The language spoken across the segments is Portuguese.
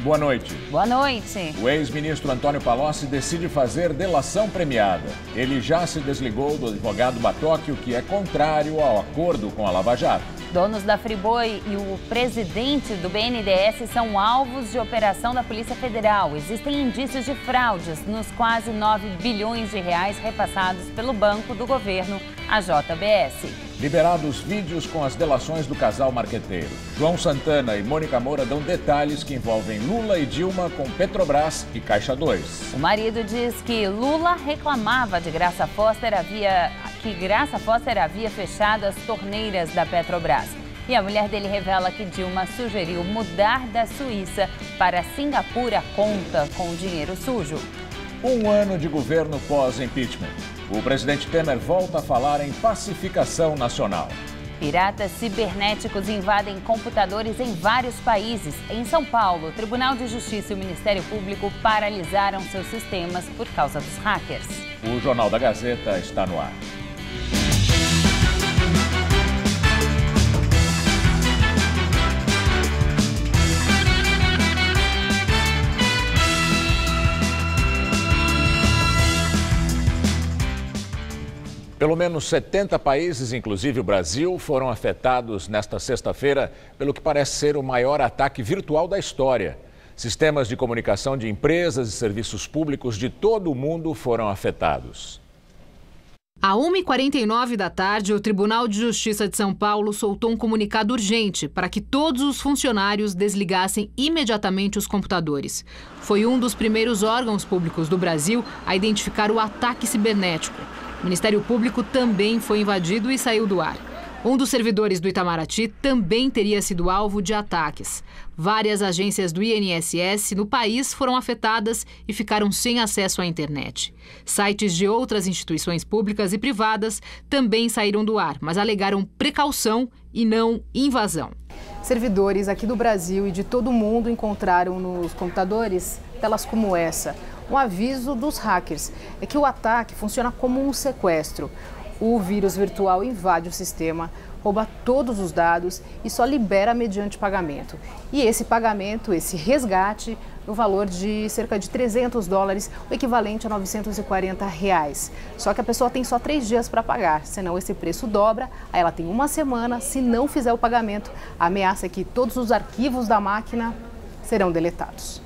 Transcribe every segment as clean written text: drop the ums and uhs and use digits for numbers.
boa noite. Boa noite. O ex-ministro Antônio Palocci decide fazer delação premiada. Ele já se desligou do advogado Batóquio, que é contrário ao acordo com a Lava Jato. Donos da Friboi e o presidente do BNDES são alvos de operação da Polícia Federal. Existem indícios de fraudes nos quase 9 bilhões de reais repassados pelo banco do governo, a JBS. Liberados vídeos com as delações do casal marqueteiro. João Santana e Mônica Moura dão detalhes que envolvem Lula e Dilma com Petrobras e Caixa 2. O marido diz que Lula reclamava de Graça Foster havia fechado as torneiras da Petrobras. E a mulher dele revela que Dilma sugeriu mudar da Suíça para Singapura conta com dinheiro sujo. Um ano de governo pós-impeachment. O presidente Temer volta a falar em pacificação nacional. Piratas cibernéticos invadem computadores em vários países. Em São Paulo, o Tribunal de Justiça e o Ministério Público paralisaram seus sistemas por causa dos hackers. O Jornal da Gazeta está no ar. Pelo menos 70 países, inclusive o Brasil, foram afetados nesta sexta-feira pelo que parece ser o maior ataque virtual da história. Sistemas de comunicação de empresas e serviços públicos de todo o mundo foram afetados. À 1h49 da tarde, o Tribunal de Justiça de São Paulo soltou um comunicado urgente para que todos os funcionários desligassem imediatamente os computadores. Foi um dos primeiros órgãos públicos do Brasil a identificar o ataque cibernético. O Ministério Público também foi invadido e saiu do ar. Um dos servidores do Itamaraty também teria sido alvo de ataques. Várias agências do INSS no país foram afetadas e ficaram sem acesso à internet. Sites de outras instituições públicas e privadas também saíram do ar, mas alegaram precaução e não invasão. Servidores aqui do Brasil e de todo o mundo encontraram nos computadores telas como essa. Um aviso dos hackers é que o ataque funciona como um sequestro. O vírus virtual invade o sistema, rouba todos os dados e só libera mediante pagamento. E esse pagamento, esse resgate, no valor de cerca de $300, o equivalente a R$940. Só que a pessoa tem só 3 dias para pagar, senão esse preço dobra, aí ela tem 1 semana, se não fizer o pagamento, a ameaça é que todos os arquivos da máquina serão deletados.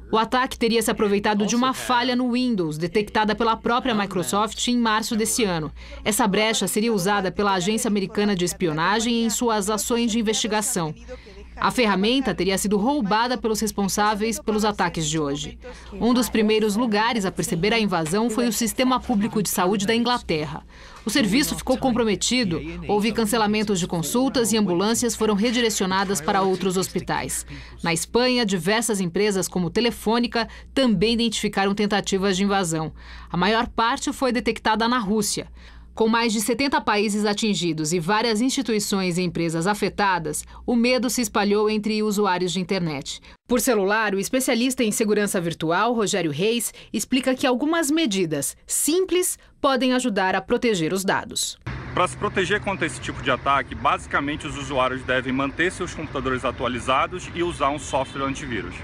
O ataque teria se aproveitado de uma falha no Windows, detectada pela própria Microsoft em março desse ano. Essa brecha seria usada pela agência americana de espionagem em suas ações de investigação. A ferramenta teria sido roubada pelos responsáveis pelos ataques de hoje. Um dos primeiros lugares a perceber a invasão foi o Sistema Público de Saúde da Inglaterra. O serviço ficou comprometido, houve cancelamentos de consultas e ambulâncias foram redirecionadas para outros hospitais. Na Espanha, diversas empresas como Telefônica também identificaram tentativas de invasão. A maior parte foi detectada na Rússia. Com mais de 70 países atingidos e várias instituições e empresas afetadas, o medo se espalhou entre usuários de internet. Por celular, o especialista em segurança virtual, Rogério Reis, explica que algumas medidas simples podem ajudar a proteger os dados. Para se proteger contra esse tipo de ataque, basicamente os usuários devem manter seus computadores atualizados e usar um software antivírus.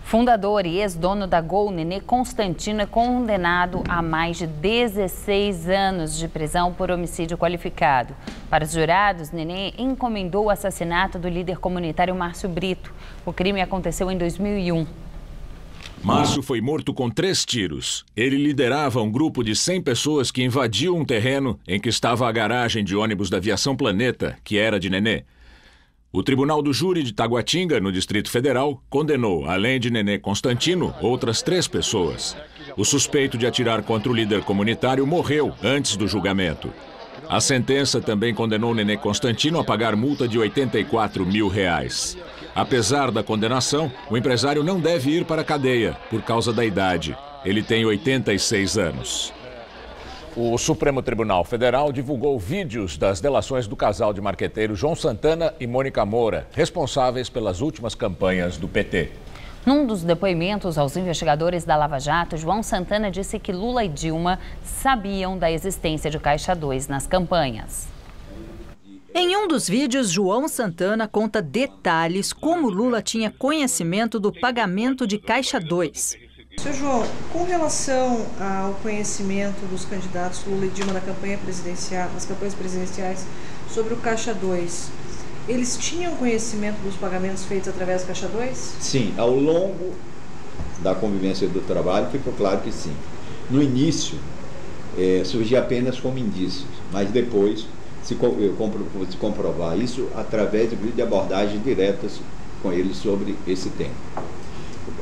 Fundador e ex-dono da Gol, Nenê Constantino, é condenado a mais de 16 anos de prisão por homicídio qualificado. Para os jurados, Nenê encomendou o assassinato do líder comunitário Márcio Brito. O crime aconteceu em 2001. Márcio foi morto com 3 tiros. Ele liderava um grupo de 100 pessoas que invadiu um terreno em que estava a garagem de ônibus da Aviação Planeta, que era de Nenê. O Tribunal do Júri de Taguatinga, no Distrito Federal, condenou, além de Nenê Constantino, outras 3 pessoas. O suspeito de atirar contra o líder comunitário morreu antes do julgamento. A sentença também condenou Nenê Constantino a pagar multa de R$84 mil. Apesar da condenação, o empresário não deve ir para a cadeia por causa da idade. Ele tem 86 anos. O Supremo Tribunal Federal divulgou vídeos das delações do casal de marqueteiros João Santana e Mônica Moura, responsáveis pelas últimas campanhas do PT. Num dos depoimentos aos investigadores da Lava Jato, João Santana disse que Lula e Dilma sabiam da existência de Caixa 2 nas campanhas. Em um dos vídeos, João Santana conta detalhes como Lula tinha conhecimento do pagamento de Caixa 2. Seu João, com relação ao conhecimento dos candidatos Lula e Dilma na campanha presidencial, nas campanhas presidenciais sobre o Caixa 2, eles tinham conhecimento dos pagamentos feitos através do Caixa 2? Sim, ao longo da convivência do trabalho ficou claro que sim. No início, surgia apenas como indícios, mas depois se comprovar isso através de abordagens diretas com eles sobre esse tema.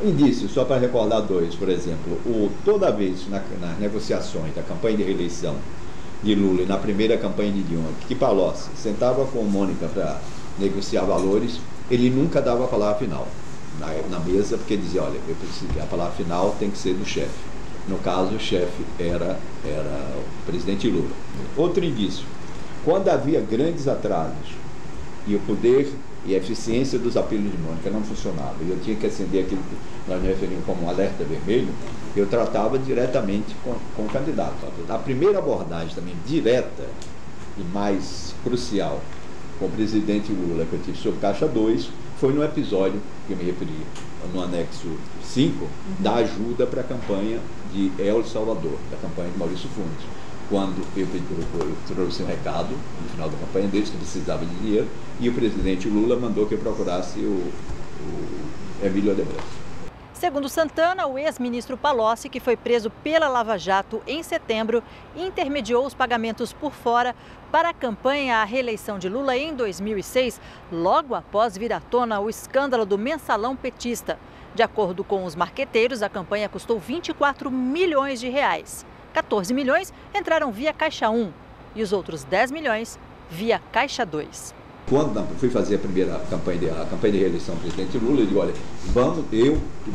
Indícios, só para recordar dois, por exemplo, toda vez nas negociações da campanha de reeleição de Lula e na primeira campanha de Dilma, que Palocci sentava com Mônica para negociar valores, ele nunca dava a palavra final na mesa, porque dizia, olha, a palavra final tem que ser do chefe. No caso, o chefe era o presidente Lula. Outro indício, quando havia grandes atrasos e o poder e a eficiência dos apelos de Mônica não funcionava, e eu tinha que acender aquilo que nós referimos como um alerta vermelho, eu tratava diretamente com o candidato. A primeira abordagem também direta e mais crucial com o presidente Lula que eu tive sobre Caixa 2 foi no episódio que eu me referi, no anexo 5, da ajuda para a campanha de El Salvador, da campanha de Maurício Funes. Quando eu trouxe um recado no final da campanha deles que precisava de dinheiro e o presidente Lula mandou que eu procurasse o Emílio Odebrecht. Segundo Santana, o ex-ministro Palocci, que foi preso pela Lava Jato em setembro, intermediou os pagamentos por fora para a campanha à reeleição de Lula em 2006, logo após vir à tona o escândalo do mensalão petista. De acordo com os marqueteiros, a campanha custou 24 milhões de reais. 14 milhões entraram via Caixa 1 e os outros 10 milhões via Caixa 2. Quando fui fazer a primeira campanha de reeleição do presidente Lula, eu digo, olha,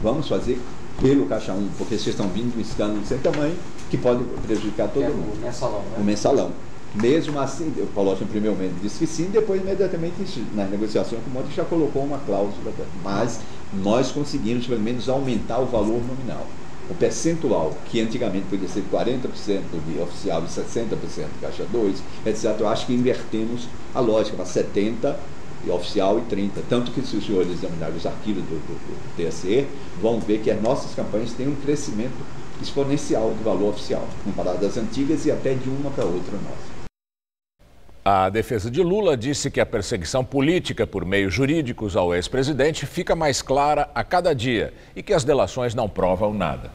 vamos fazer pelo Caixa 1, porque vocês estão vindo de um escândalo sem tamanho que pode prejudicar todo mundo. O mensalão, né? O mensalão. Mesmo assim, o Palocci no primeiro momento disse que sim, depois imediatamente nas negociações com o Mônica já colocou uma cláusula, mas nós conseguimos pelo menos aumentar o valor nominal. O percentual, que antigamente podia ser 40% de oficial e 60% de Caixa 2, etc., eu acho que invertemos a lógica para 70% de oficial e 30%. Tanto que se os senhores examinarem os arquivos do TSE, vão ver que as nossas campanhas têm um crescimento exponencial do valor oficial, comparado às antigas e até de uma para outra nossa. A defesa de Lula disse que a perseguição política por meios jurídicos ao ex-presidente fica mais clara a cada dia e que as delações não provam nada.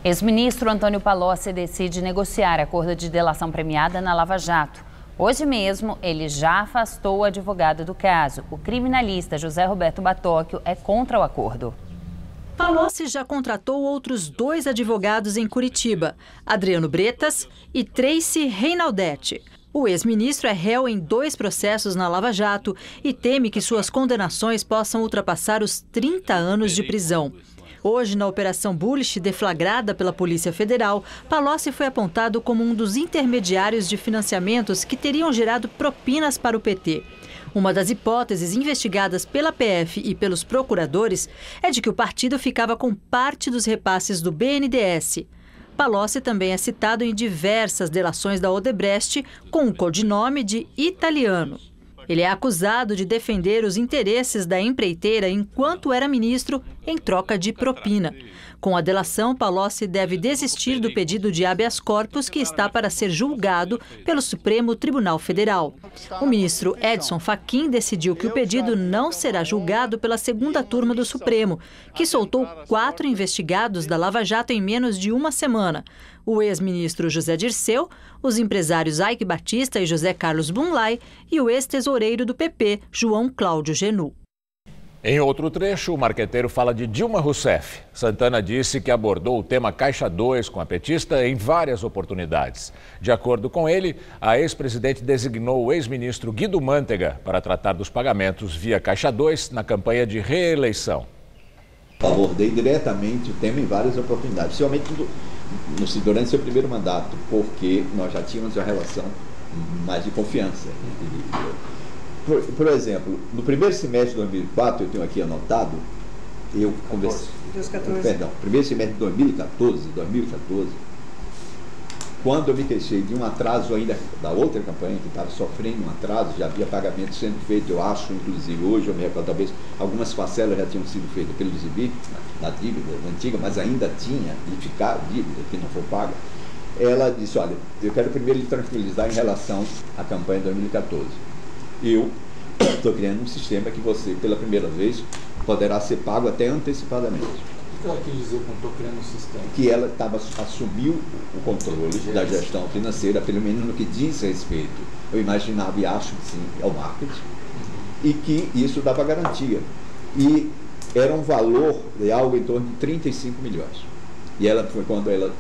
Ex-ministro Antônio Palocci decide negociar acordo de delação premiada na Lava Jato. Hoje mesmo, ele já afastou o advogado do caso. O criminalista José Roberto Batóquio é contra o acordo. Palocci já contratou outros 2 advogados em Curitiba, Adriano Bretas e Tracy Reinaldetti. O ex-ministro é réu em 2 processos na Lava Jato e teme que suas condenações possam ultrapassar os 30 anos de prisão. Hoje, na Operação Bullish, deflagrada pela Polícia Federal, Palocci foi apontado como um dos intermediários de financiamentos que teriam gerado propinas para o PT. Uma das hipóteses investigadas pela PF e pelos procuradores é de que o partido ficava com parte dos repasses do BNDES. Palocci também é citado em diversas delações da Odebrecht com o codinome de Italiano. Ele é acusado de defender os interesses da empreiteira enquanto era ministro em troca de propina. Com a delação, Palocci deve desistir do pedido de habeas corpus que está para ser julgado pelo Supremo Tribunal Federal. O ministro Edson Fachin decidiu que o pedido não será julgado pela 2ª turma do Supremo, que soltou 4 investigados da Lava Jato em menos de uma semana. O ex-ministro José Dirceu, os empresários Ike Batista e José Carlos Blumlay e o ex-tesoureiro do PP, João Cláudio Genu. Em outro trecho, o marqueteiro fala de Dilma Rousseff. Santana disse que abordou o tema Caixa 2 com a petista em várias oportunidades. De acordo com ele, a ex-presidente designou o ex-ministro Guido Mantega para tratar dos pagamentos via Caixa 2 na campanha de reeleição. Abordei diretamente o tema em várias oportunidades, principalmente durante seu primeiro mandato, porque nós já tínhamos uma relação mais de confiança. Por exemplo, no primeiro semestre de 2004, eu tenho aqui anotado, eu conversei... 2014. Perdão, primeiro semestre de 2014, Quando eu me queixei de um atraso ainda da outra campanha, que estava sofrendo um atraso, já havia pagamento sendo feito, eu acho, inclusive hoje, eu me recordo, talvez algumas parcelas já tinham sido feitas pelo Zibi, na dívida antiga, mas ainda tinha e ficar dívida que não foi paga. Ela disse, olha, eu quero primeiro lhe tranquilizar em relação à campanha de 2014. Eu estou criando um sistema que você, pela primeira vez, poderá ser pago até antecipadamente. O que ela quis dizer com estou criando um sistema? Que ela assumiu o controle da gestão financeira, pelo menos no que diz respeito, eu imaginava e acho que sim, ao marketing, e que isso dava garantia. E era um valor de algo em torno de 35 milhões. E ela foi quando ela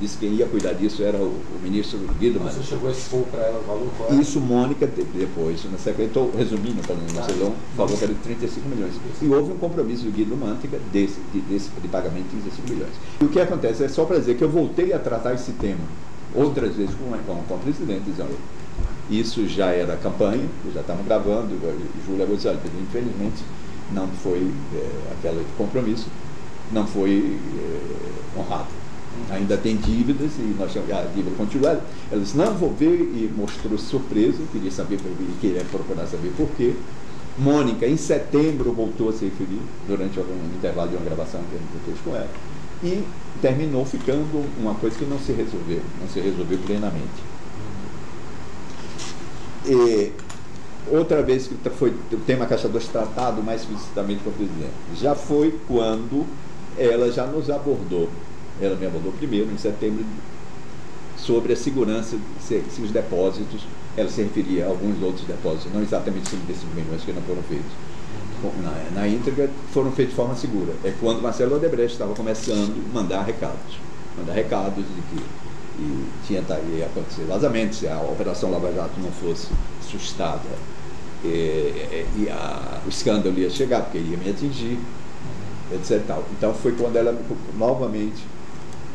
disse que quem ia cuidar disso era o ministro Guido Mantica. Você chegou a expor para ela o valor? Qual era? Isso, Mônica, depois, estou resumindo para não ser falou que era de 35 milhões. E houve um compromisso do Guido Mantica de pagamento de 35 milhões. E o que acontece é só para dizer que eu voltei a tratar esse tema outras vezes com o presidente, dizendo, isso já era campanha, já estamos gravando, e Júlia disse, olha, infelizmente não foi aquele compromisso, não foi honrado. Ainda tem dívidas e nós temos a dívida continuada. Ela disse, não, vou ver, e mostrou surpresa, queria saber, queria procurar saber por quê. Mônica, em setembro, voltou a se referir, durante um intervalo de uma gravação que eu fiz com ela, e terminou ficando uma coisa que não se resolveu plenamente. E outra vez que foi o tema Caixa 2 tratado mais explicitamente com o presidente, já foi quando ela já nos abordou. Ela me abordou primeiro, em setembro, sobre a segurança, se os depósitos, ela se referia a alguns outros depósitos, não exatamente 55 milhões que não foram feitos. Na íntegra, foram feitos de forma segura. É quando Marcelo Odebrecht estava começando a mandar recados de que ia acontecer vazamento, se a Operação Lava Jato não fosse sustada, o escândalo ia chegar, porque ia me atingir, etc. Então foi quando ela novamente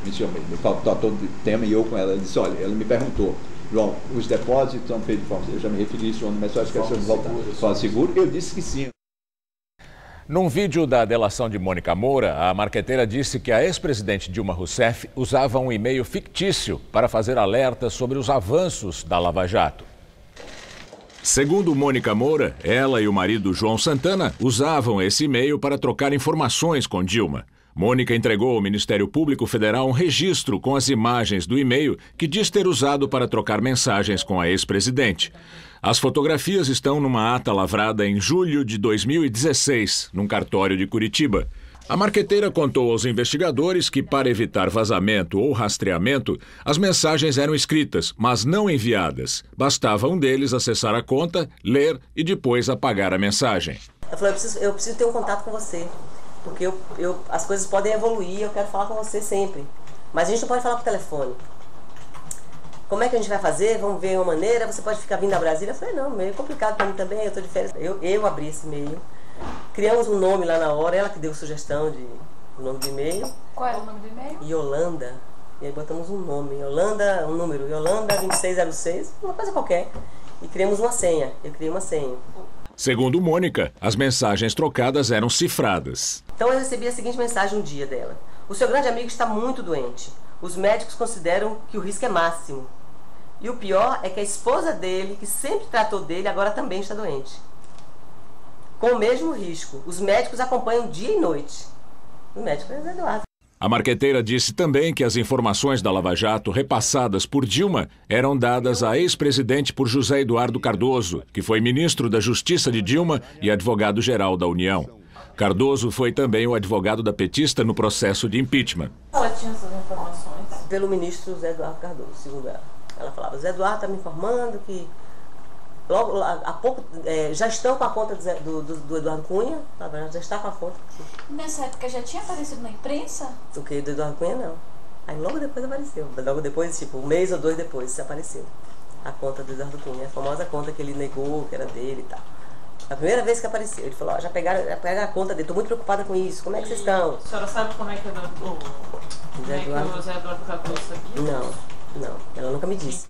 me chamou, tratou do tema, e eu com ela disse, olha, ela me perguntou, João, os depósitos estão feitos de forma, eu já me referi a isso, mas só acho que de voltar. Forma segura, eu disse que sim. Num vídeo da delação de Mônica Moura, a marqueteira disse que a ex-presidente Dilma Rousseff usava um e-mail fictício para fazer alertas sobre os avanços da Lava Jato. Segundo Mônica Moura, ela e o marido João Santana usavam esse e-mail para trocar informações com Dilma. Mônica entregou ao Ministério Público Federal um registro com as imagens do e-mail que diz ter usado para trocar mensagens com a ex-presidente. As fotografias estão numa ata lavrada em julho de 2016, num cartório de Curitiba. A marqueteira contou aos investigadores que, para evitar vazamento ou rastreamento, as mensagens eram escritas, mas não enviadas. Bastava um deles acessar a conta, ler e depois apagar a mensagem. Eu falei, eu preciso ter um contato com você, porque as coisas podem evoluir, eu quero falar com você sempre. Mas a gente não pode falar por telefone. Como é que a gente vai fazer? Vamos ver uma maneira, você pode ficar vindo a Brasília? Eu falei, não, meio complicado para mim também, eu estou de férias. Eu abri esse e-mail. Criamos um nome lá na hora, ela que deu sugestão do nome do e-mail. Qual é o nome do e-mail? Yolanda. E aí botamos um nome, Yolanda, um número, Yolanda 2606, uma coisa qualquer. E criamos uma senha, eu criei uma senha. Segundo Mônica, as mensagens trocadas eram cifradas. Então eu recebi a seguinte mensagem um dia dela. O seu grande amigo está muito doente. Os médicos consideram que o risco é máximo. E o pior é que a esposa dele, que sempre tratou dele, agora também está doente. Com o mesmo risco. Os médicos acompanham dia e noite. O médico é Eduardo. A marqueteira disse também que as informações da Lava Jato repassadas por Dilma eram dadas à ex-presidente por José Eduardo Cardoso, que foi ministro da Justiça de Dilma e advogado-geral da União. Cardoso foi também o advogado da petista no processo de impeachment. Ela tinha essas informações? Pelo ministro Zé Eduardo Cardoso, segundo ela. Ela falava, Zé Eduardo está me informando que logo há pouco já estão com a conta do Eduardo Cunha, já está com a conta. Nessa época já tinha aparecido na imprensa? O que? Do Eduardo Cunha não. Aí logo depois apareceu. Logo depois, tipo, um mês ou dois depois, apareceu a conta do Eduardo Cunha, a famosa conta que ele negou, que era dele e tal. A primeira vez que apareceu, ele falou, já pegaram a conta dele, estou muito preocupada com isso, como é que vocês estão? A senhora sabe como é que o Zé Eduardo Cardoso aqui? Não, ela nunca me disse.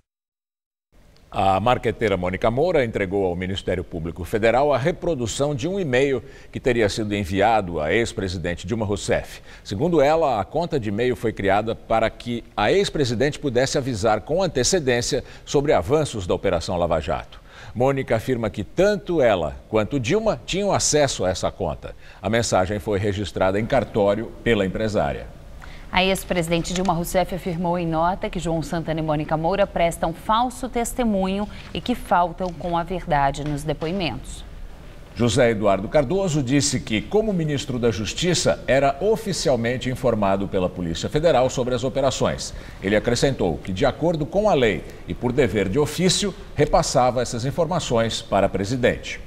A marqueteira Mônica Moura entregou ao Ministério Público Federal a reprodução de um e-mail que teria sido enviado à ex-presidente Dilma Rousseff. Segundo ela, a conta de e-mail foi criada para que a ex-presidente pudesse avisar com antecedência sobre avanços da Operação Lava Jato. Mônica afirma que tanto ela quanto Dilma tinham acesso a essa conta. A mensagem foi registrada em cartório pela empresária. A ex-presidente Dilma Rousseff afirmou em nota que João Santana e Mônica Moura prestam falso testemunho e que faltam com a verdade nos depoimentos. José Eduardo Cardoso disse que, como ministro da Justiça, era oficialmente informado pela Polícia Federal sobre as operações. Ele acrescentou que, de acordo com a lei e por dever de ofício, repassava essas informações para a presidente.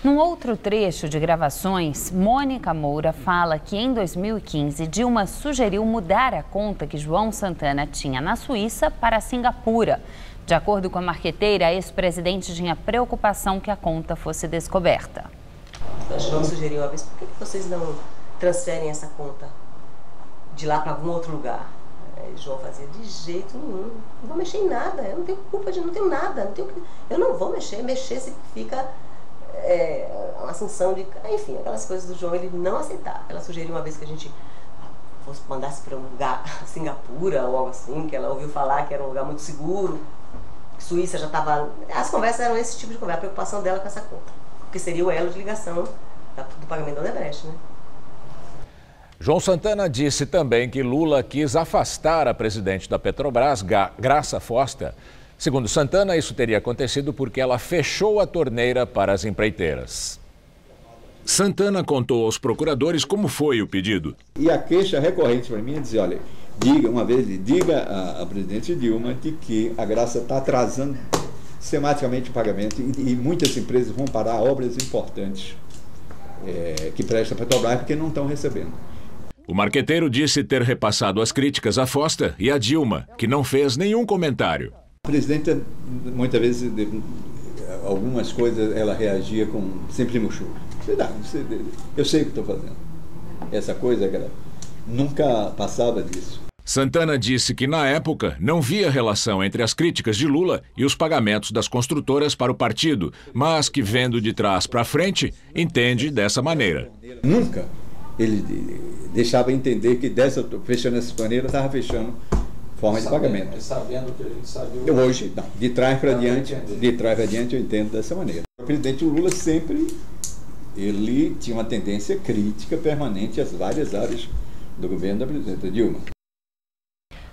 Num outro trecho de gravações, Mônica Moura fala que em 2015 Dilma sugeriu mudar a conta que João Santana tinha na Suíça para Singapura. De acordo com a marqueteira, a ex-presidente tinha preocupação que a conta fosse descoberta. João sugeriu uma vez, por que vocês não transferem essa conta de lá para algum outro lugar? João fazia, de jeito nenhum, não vou mexer em nada, eu não tenho culpa de, não tenho nada, eu não vou mexer significa uma assunção de, enfim, aquelas coisas do João, ele não aceitava. Ela sugeriu uma vez que a gente mandasse para um lugar, Singapura ou algo assim, que ela ouviu falar que era um lugar muito seguro, Suíça já estava... As conversas eram esse tipo de conversa, a preocupação dela com essa conta, que seria o elo de ligação do pagamento da Odebrecht, né? João Santana disse também que Lula quis afastar a presidente da Petrobras, Graça Foster. Segundo Santana, isso teria acontecido porque ela fechou a torneira para as empreiteiras. Santana contou aos procuradores como foi o pedido. E a queixa recorrente para mim é dizer, olha, diga à presidente Dilma de que a Graça está atrasando sistematicamente o pagamento e muitas empresas vão parar obras importantes que prestam para a Petrobras porque não estão recebendo. O marqueteiro disse ter repassado as críticas a Foster e a Dilma, que não fez nenhum comentário. A presidenta, muitas vezes, algumas coisas, ela reagia com sempre murchura. Eu sei o que estou fazendo. Essa coisa, ela nunca passava disso. Santana disse que, na época, não via relação entre as críticas de Lula e os pagamentos das construtoras para o partido, mas que, vendo de trás para frente, entende dessa maneira. Nunca ele deixava entender que fechando essa maneira, estava fechando forma de pagamento. Sabendo que a gente sabia. Hoje, não. De trás para diante, eu entendo dessa maneira. O presidente Lula sempre ele tinha uma tendência crítica permanente às várias áreas do governo da presidenta Dilma.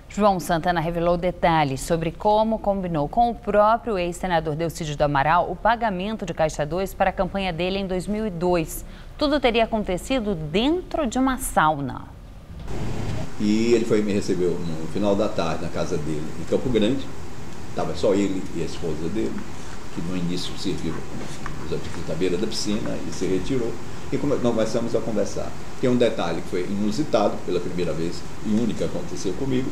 João Santana revelou detalhes sobre como combinou com o próprio ex-senador Delcídio do Amaral o pagamento de Caixa 2 para a campanha dele em 2002. Tudo teria acontecido dentro de uma sauna. E ele foi me recebeu no final da tarde na casa dele, em Campo Grande. Estava só ele e a esposa dele, que no início serviu na beira da piscina e se retirou. E nós começamos a conversar. Tem um detalhe que foi inusitado, pela primeira vez e única que aconteceu comigo,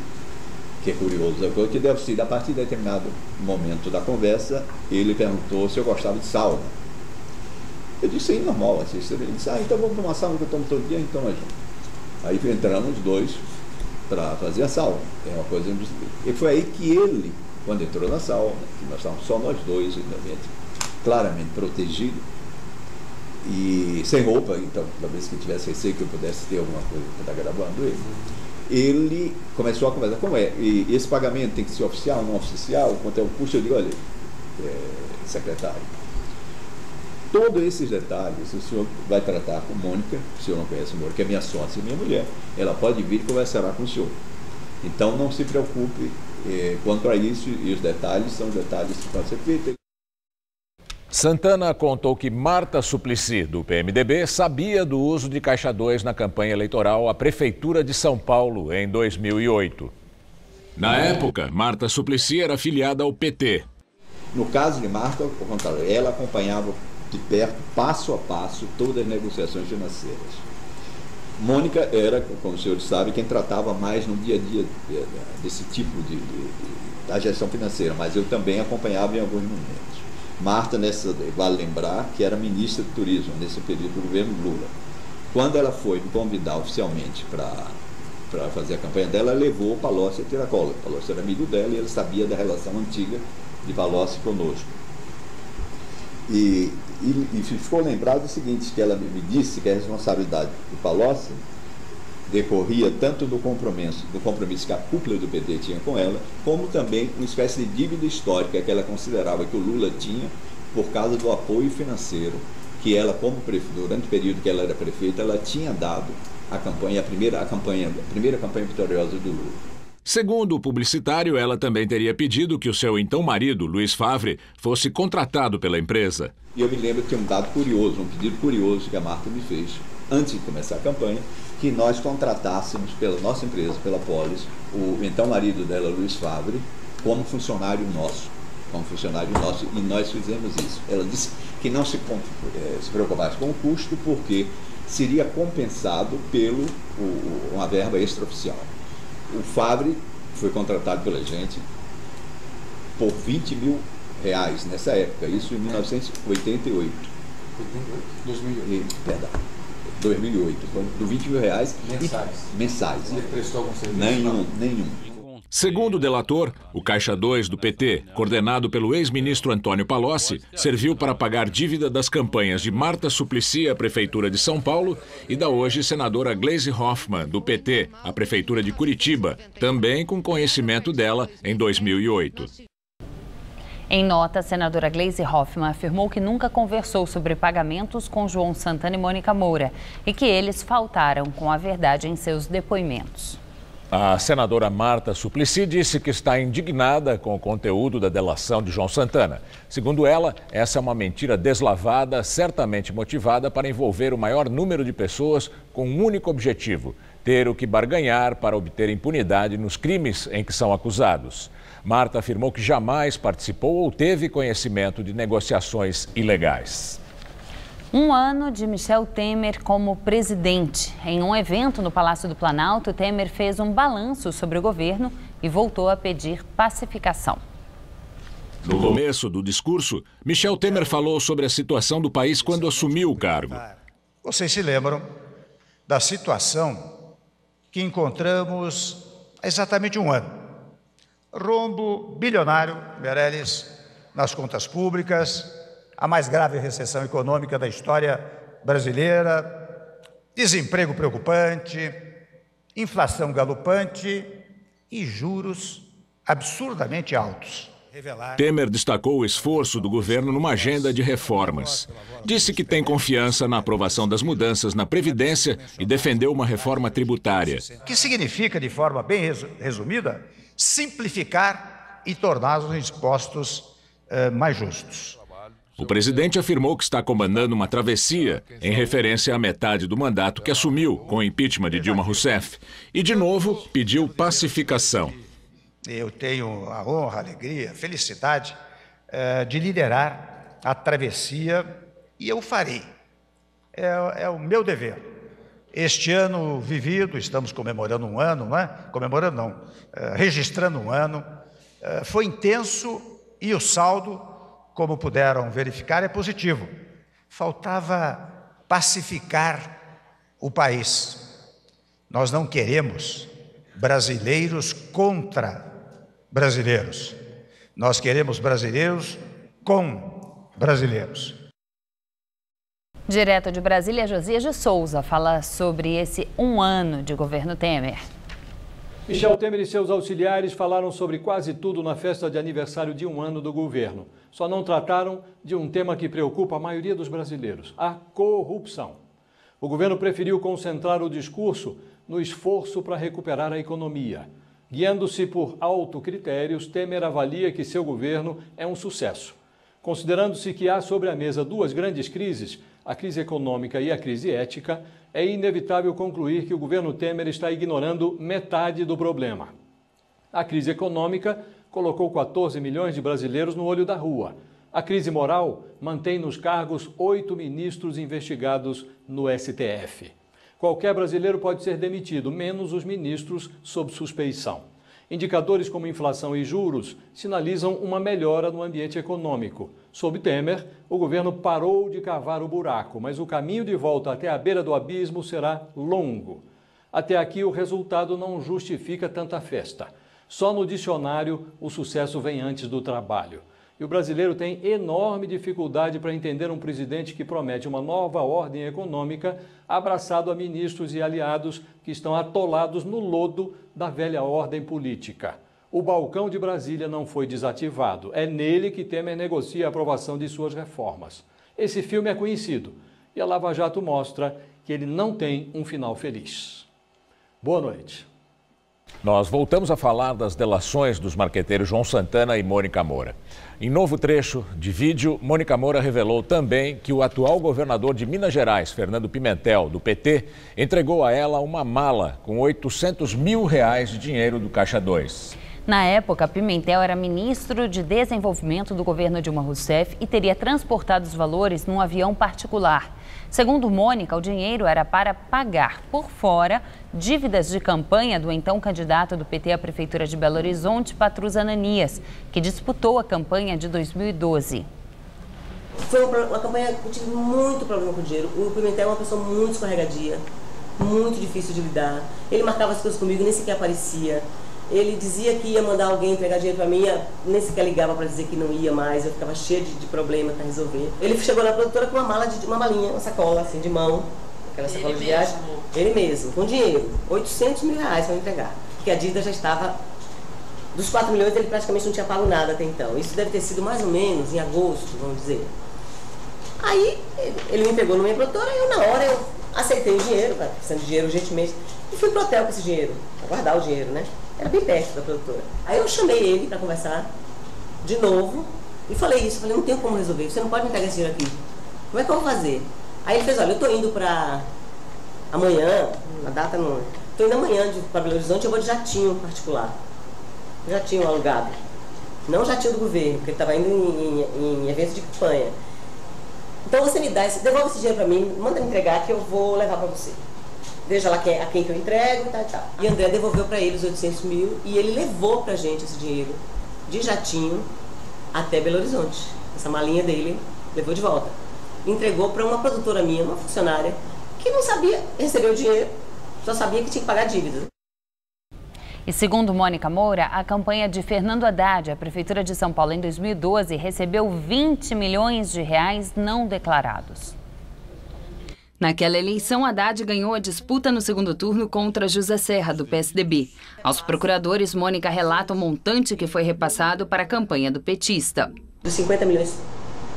que é curioso, que deve ser, a partir de determinado momento da conversa, ele perguntou se eu gostava de sauna. Eu disse, sim, normal. Ele disse, então vamos para uma sauna que eu tomo todo dia, então nós vamos. Aí entramos os dois para fazer a sauna. É uma coisa. E foi aí que ele, quando entrou na sauna, que nós estávamos só nós dois, no ambiente claramente protegido, e sem roupa, então, talvez que tivesse receio que eu pudesse ter alguma coisa para estar gravando ele começou a conversar, como é? E esse pagamento tem que ser oficial, não oficial? Quanto é o custo? Eu digo, olha, secretário, todos esses detalhes o senhor vai tratar com Mônica, o senhor não conhece Mônica, que é minha sócia e minha mulher, ela pode vir e conversará com o senhor. Então não se preocupe quanto a isso, e os detalhes são os detalhes que podem ser feitos. Santana contou que Marta Suplicy, do PMDB, sabia do uso de Caixa 2 na campanha eleitoral à Prefeitura de São Paulo em 2008. Na época, Marta Suplicy era filiada ao PT. No caso de Marta, ao contrário, ela acompanhava de perto, passo a passo, todas as negociações financeiras. Mônica era, como os senhores sabem, quem tratava mais no dia a dia desse tipo da gestão financeira, mas eu também acompanhava em alguns momentos. Marta, vale lembrar, que era ministra do Turismo nesse período do governo Lula. Quando ela foi me convidar oficialmente para fazer a campanha dela, ela levou o Palocci a Tiracolo. O Palocci era amigo dela e ela sabia da relação antiga de Palocci conosco. E ficou lembrado o seguinte, que ela me disse que a responsabilidade do Palocci decorria tanto do compromisso que a cúpula do PT tinha com ela, como também uma espécie de dívida histórica que ela considerava que o Lula tinha por causa do apoio financeiro que ela, como durante o período que ela era prefeita, ela tinha dado à campanha, a primeira campanha vitoriosa do Lula. Segundo o publicitário, ela também teria pedido que o seu então marido, Luiz Favre, fosse contratado pela empresa. E eu me lembro que um dado curioso, um pedido curioso que a Marta me fez, antes de começar a campanha, que nós contratássemos pela nossa empresa, pela Polis, o então marido dela, Luiz Favre, como funcionário nosso, e nós fizemos isso. Ela disse que não se preocupasse com o custo, porque seria compensado pelo uma verba extraoficial. O Favre foi contratado pela gente por R$20 mil nessa época, isso em 1988. 2008, do R$20 mil mensais. Ele prestou algum serviço? Nenhum. Segundo o delator, o Caixa 2 do PT, coordenado pelo ex-ministro Antônio Palocci, serviu para pagar dívida das campanhas de Marta Suplicy à Prefeitura de São Paulo e da hoje senadora Gleisi Hoffmann, do PT, à Prefeitura de Curitiba, também com conhecimento dela em 2008. Em nota, a senadora Gleisi Hoffmann afirmou que nunca conversou sobre pagamentos com João Santana e Mônica Moura e que eles faltaram com a verdade em seus depoimentos. A senadora Marta Suplicy disse que está indignada com o conteúdo da delação de João Santana. Segundo ela, essa é uma mentira deslavada, certamente motivada para envolver o maior número de pessoas com um único objetivo: ter o que barganhar para obter impunidade nos crimes em que são acusados. Marta afirmou que jamais participou ou teve conhecimento de negociações ilegais. Um ano de Michel Temer como presidente. Em um evento no Palácio do Planalto, Temer fez um balanço sobre o governo e voltou a pedir pacificação. No começo do discurso, Michel Temer falou sobre a situação do país quando assumiu o cargo. Vocês se lembram da situação que encontramos há exatamente um ano. Rombo bilionário, Meirelles, nas contas públicas, a mais grave recessão econômica da história brasileira, desemprego preocupante, inflação galopante e juros absurdamente altos. Temer destacou o esforço do governo numa agenda de reformas. Disse que tem confiança na aprovação das mudanças na Previdência e defendeu uma reforma tributária. Que significa, de forma bem resumida, simplificar e tornar os impostos mais justos. O presidente afirmou que está comandando uma travessia em referência à metade do mandato que assumiu com o impeachment de Dilma Rousseff e, de novo, pediu pacificação. Eu tenho a honra, a alegria, a felicidade de liderar a travessia e eu farei. É o meu dever. Este ano vivido, estamos comemorando um ano, não é? Comemorando não, registrando um ano, foi intenso e o saldo, como puderam verificar, é positivo. Faltava pacificar o país. Nós não queremos brasileiros contra brasileiros. Nós queremos brasileiros com brasileiros. Direto de Brasília, Josias de Souza fala sobre esse um ano de governo Temer. Michel Temer e seus auxiliares falaram sobre quase tudo na festa de aniversário de um ano do governo. Só não trataram de um tema que preocupa a maioria dos brasileiros: a corrupção. O governo preferiu concentrar o discurso no esforço para recuperar a economia. Guiando-se por autocritérios, Temer avalia que seu governo é um sucesso. Considerando-se que há sobre a mesa duas grandes crises, a crise econômica e a crise ética, é inevitável concluir que o governo Temer está ignorando metade do problema. A crise econômica colocou 14 milhões de brasileiros no olho da rua. A crise moral mantém nos cargos 8 ministros investigados no STF. Qualquer brasileiro pode ser demitido, menos os ministros sob suspeição. Indicadores como inflação e juros sinalizam uma melhora no ambiente econômico. Sob Temer, o governo parou de cavar o buraco, mas o caminho de volta até a beira do abismo será longo. Até aqui, o resultado não justifica tanta festa. Só no dicionário o sucesso vem antes do trabalho. E o brasileiro tem enorme dificuldade para entender um presidente que promete uma nova ordem econômica abraçado a ministros e aliados que estão atolados no lodo da velha ordem política. O balcão de Brasília não foi desativado. É nele que Temer negocia a aprovação de suas reformas. Esse filme é conhecido e a Lava Jato mostra que ele não tem um final feliz. Boa noite. Nós voltamos a falar das delações dos marqueteiros João Santana e Mônica Moura. Em novo trecho de vídeo, Mônica Moura revelou também que o atual governador de Minas Gerais, Fernando Pimentel, do PT, entregou a ela uma mala com R$800 mil de dinheiro do Caixa 2. Na época, Pimentel era ministro de Desenvolvimento do governo Dilma Rousseff e teria transportado os valores num avião particular. Segundo Mônica, o dinheiro era para pagar por fora dívidas de campanha do então candidato do PT à Prefeitura de Belo Horizonte, Patrus Ananias, que disputou a campanha de 2012. Foi uma campanha que eu tive muito problema com o dinheiro. O Pimentel é uma pessoa muito escorregadia, muito difícil de lidar. Ele marcava as coisas comigo, nem sequer aparecia. Ele dizia que ia mandar alguém entregar dinheiro para mim, nem sequer ligava para dizer que não ia mais, eu ficava cheia de problema para resolver. Ele chegou na produtora com uma malinha, uma sacola assim de mão, aquela sacola de viagem. Ele mesmo, com dinheiro, R$800 mil para entregar, porque a dívida já estava, dos 4 milhões ele praticamente não tinha pago nada até então. Isso deve ter sido mais ou menos em agosto, vamos dizer. Aí ele me entregou na minha produtora e eu na hora eu aceitei o dinheiro, precisando de dinheiro urgentemente, e fui pro hotel com esse dinheiro, para guardar o dinheiro, né? Era bem perto da produtora. Aí eu chamei ele para conversar de novo e falei isso. Falei, não tenho como resolver, você não pode me entregar esse dinheiro aqui. Como é que eu vou fazer? Aí ele fez, olha, eu estou indo para amanhã, a data não... Estou indo amanhã para Belo Horizonte, eu vou de jatinho particular. Jatinho alugado. Não jatinho do governo, porque ele estava indo em eventos de campanha. Então você me dá, devolve esse dinheiro para mim, manda me entregar que eu vou levar para você. Veja lá a quem que eu entrego e tal e tal. E André devolveu para ele os 800 mil e ele levou pra gente esse dinheiro de jatinho até Belo Horizonte. Essa malinha dele levou de volta. Entregou para uma produtora minha, uma funcionária, que não sabia receber o dinheiro, só sabia que tinha que pagar a dívida. E segundo Mônica Moura, a campanha de Fernando Haddad, a Prefeitura de São Paulo, em 2012, recebeu R$20 milhões não declarados. Naquela eleição, Haddad ganhou a disputa no segundo turno contra José Serra, do PSDB. Aos procuradores, Mônica relata o montante que foi repassado para a campanha do petista. Dos 50 milhões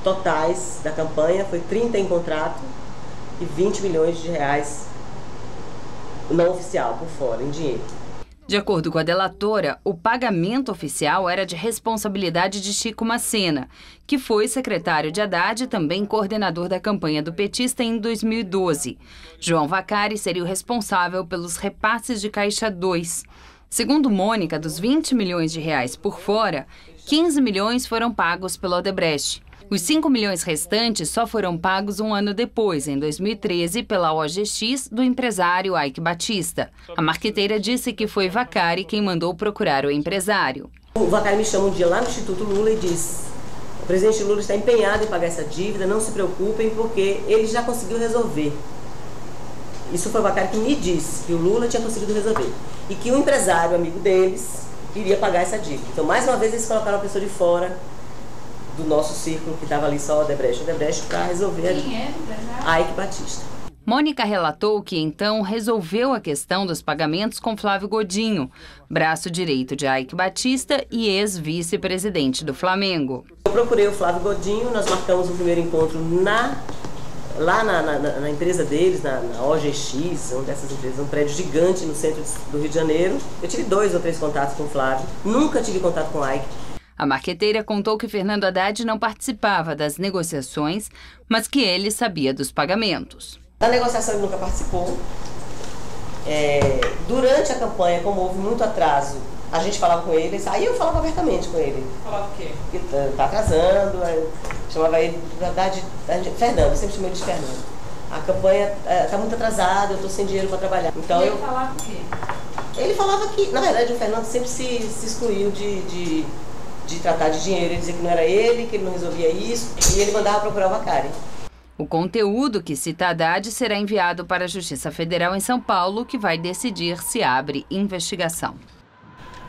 totais da campanha, foi 30 em contrato e R$20 milhões não oficial, por fora, em dinheiro. De acordo com a delatora, o pagamento oficial era de responsabilidade de Chico Macena, que foi secretário de Haddad e também coordenador da campanha do petista em 2012. João Vacari seria o responsável pelos repasses de Caixa 2. Segundo Mônica, dos R$20 milhões por fora, 15 milhões foram pagos pelo Odebrecht. Os 5 milhões restantes só foram pagos um ano depois, em 2013, pela OGX do empresário Ike Batista. A marqueteira disse que foi Vacari quem mandou procurar o empresário. O Vacari me chama um dia lá no Instituto Lula e diz: o presidente Lula está empenhado em pagar essa dívida, não se preocupem porque ele já conseguiu resolver. Isso foi o Vacari que me disse, que o Lula tinha conseguido resolver. E que o empresário, amigo deles, iria pagar essa dívida. Então, mais uma vez, eles colocaram uma pessoa de fora do nosso círculo, que estava ali só o Odebrecht para resolver a Ike Batista. Mônica relatou que então resolveu a questão dos pagamentos com Flávio Godinho, braço direito de Ike Batista e ex-vice-presidente do Flamengo. Eu procurei o Flávio Godinho, nós marcamos o primeiro encontro lá na empresa deles, na OGX, uma dessas empresas, um prédio gigante no centro do Rio de Janeiro. Eu tive 2 ou 3 contatos com o Flávio, nunca tive contato com o Ike. A marqueteira contou que Fernando Haddad não participava das negociações, mas que ele sabia dos pagamentos. Da negociação ele nunca participou. Durante a campanha, como houve muito atraso, a gente falava com ele, aí eu falava abertamente com ele. Falava o quê? Que tá atrasando, chamava ele de Haddad, Fernando, eu sempre chamei ele de Fernando. A campanha tá muito atrasada, eu tô sem dinheiro para trabalhar. Então ele falava o quê? Ele falava que, na verdade, o Fernando sempre se excluiu de tratar de dinheiro. Ele dizia que não era ele, que ele não resolvia isso, e ele mandava procurar o Vacari. O conteúdo que cita Haddad será enviado para a Justiça Federal em São Paulo, que vai decidir se abre investigação.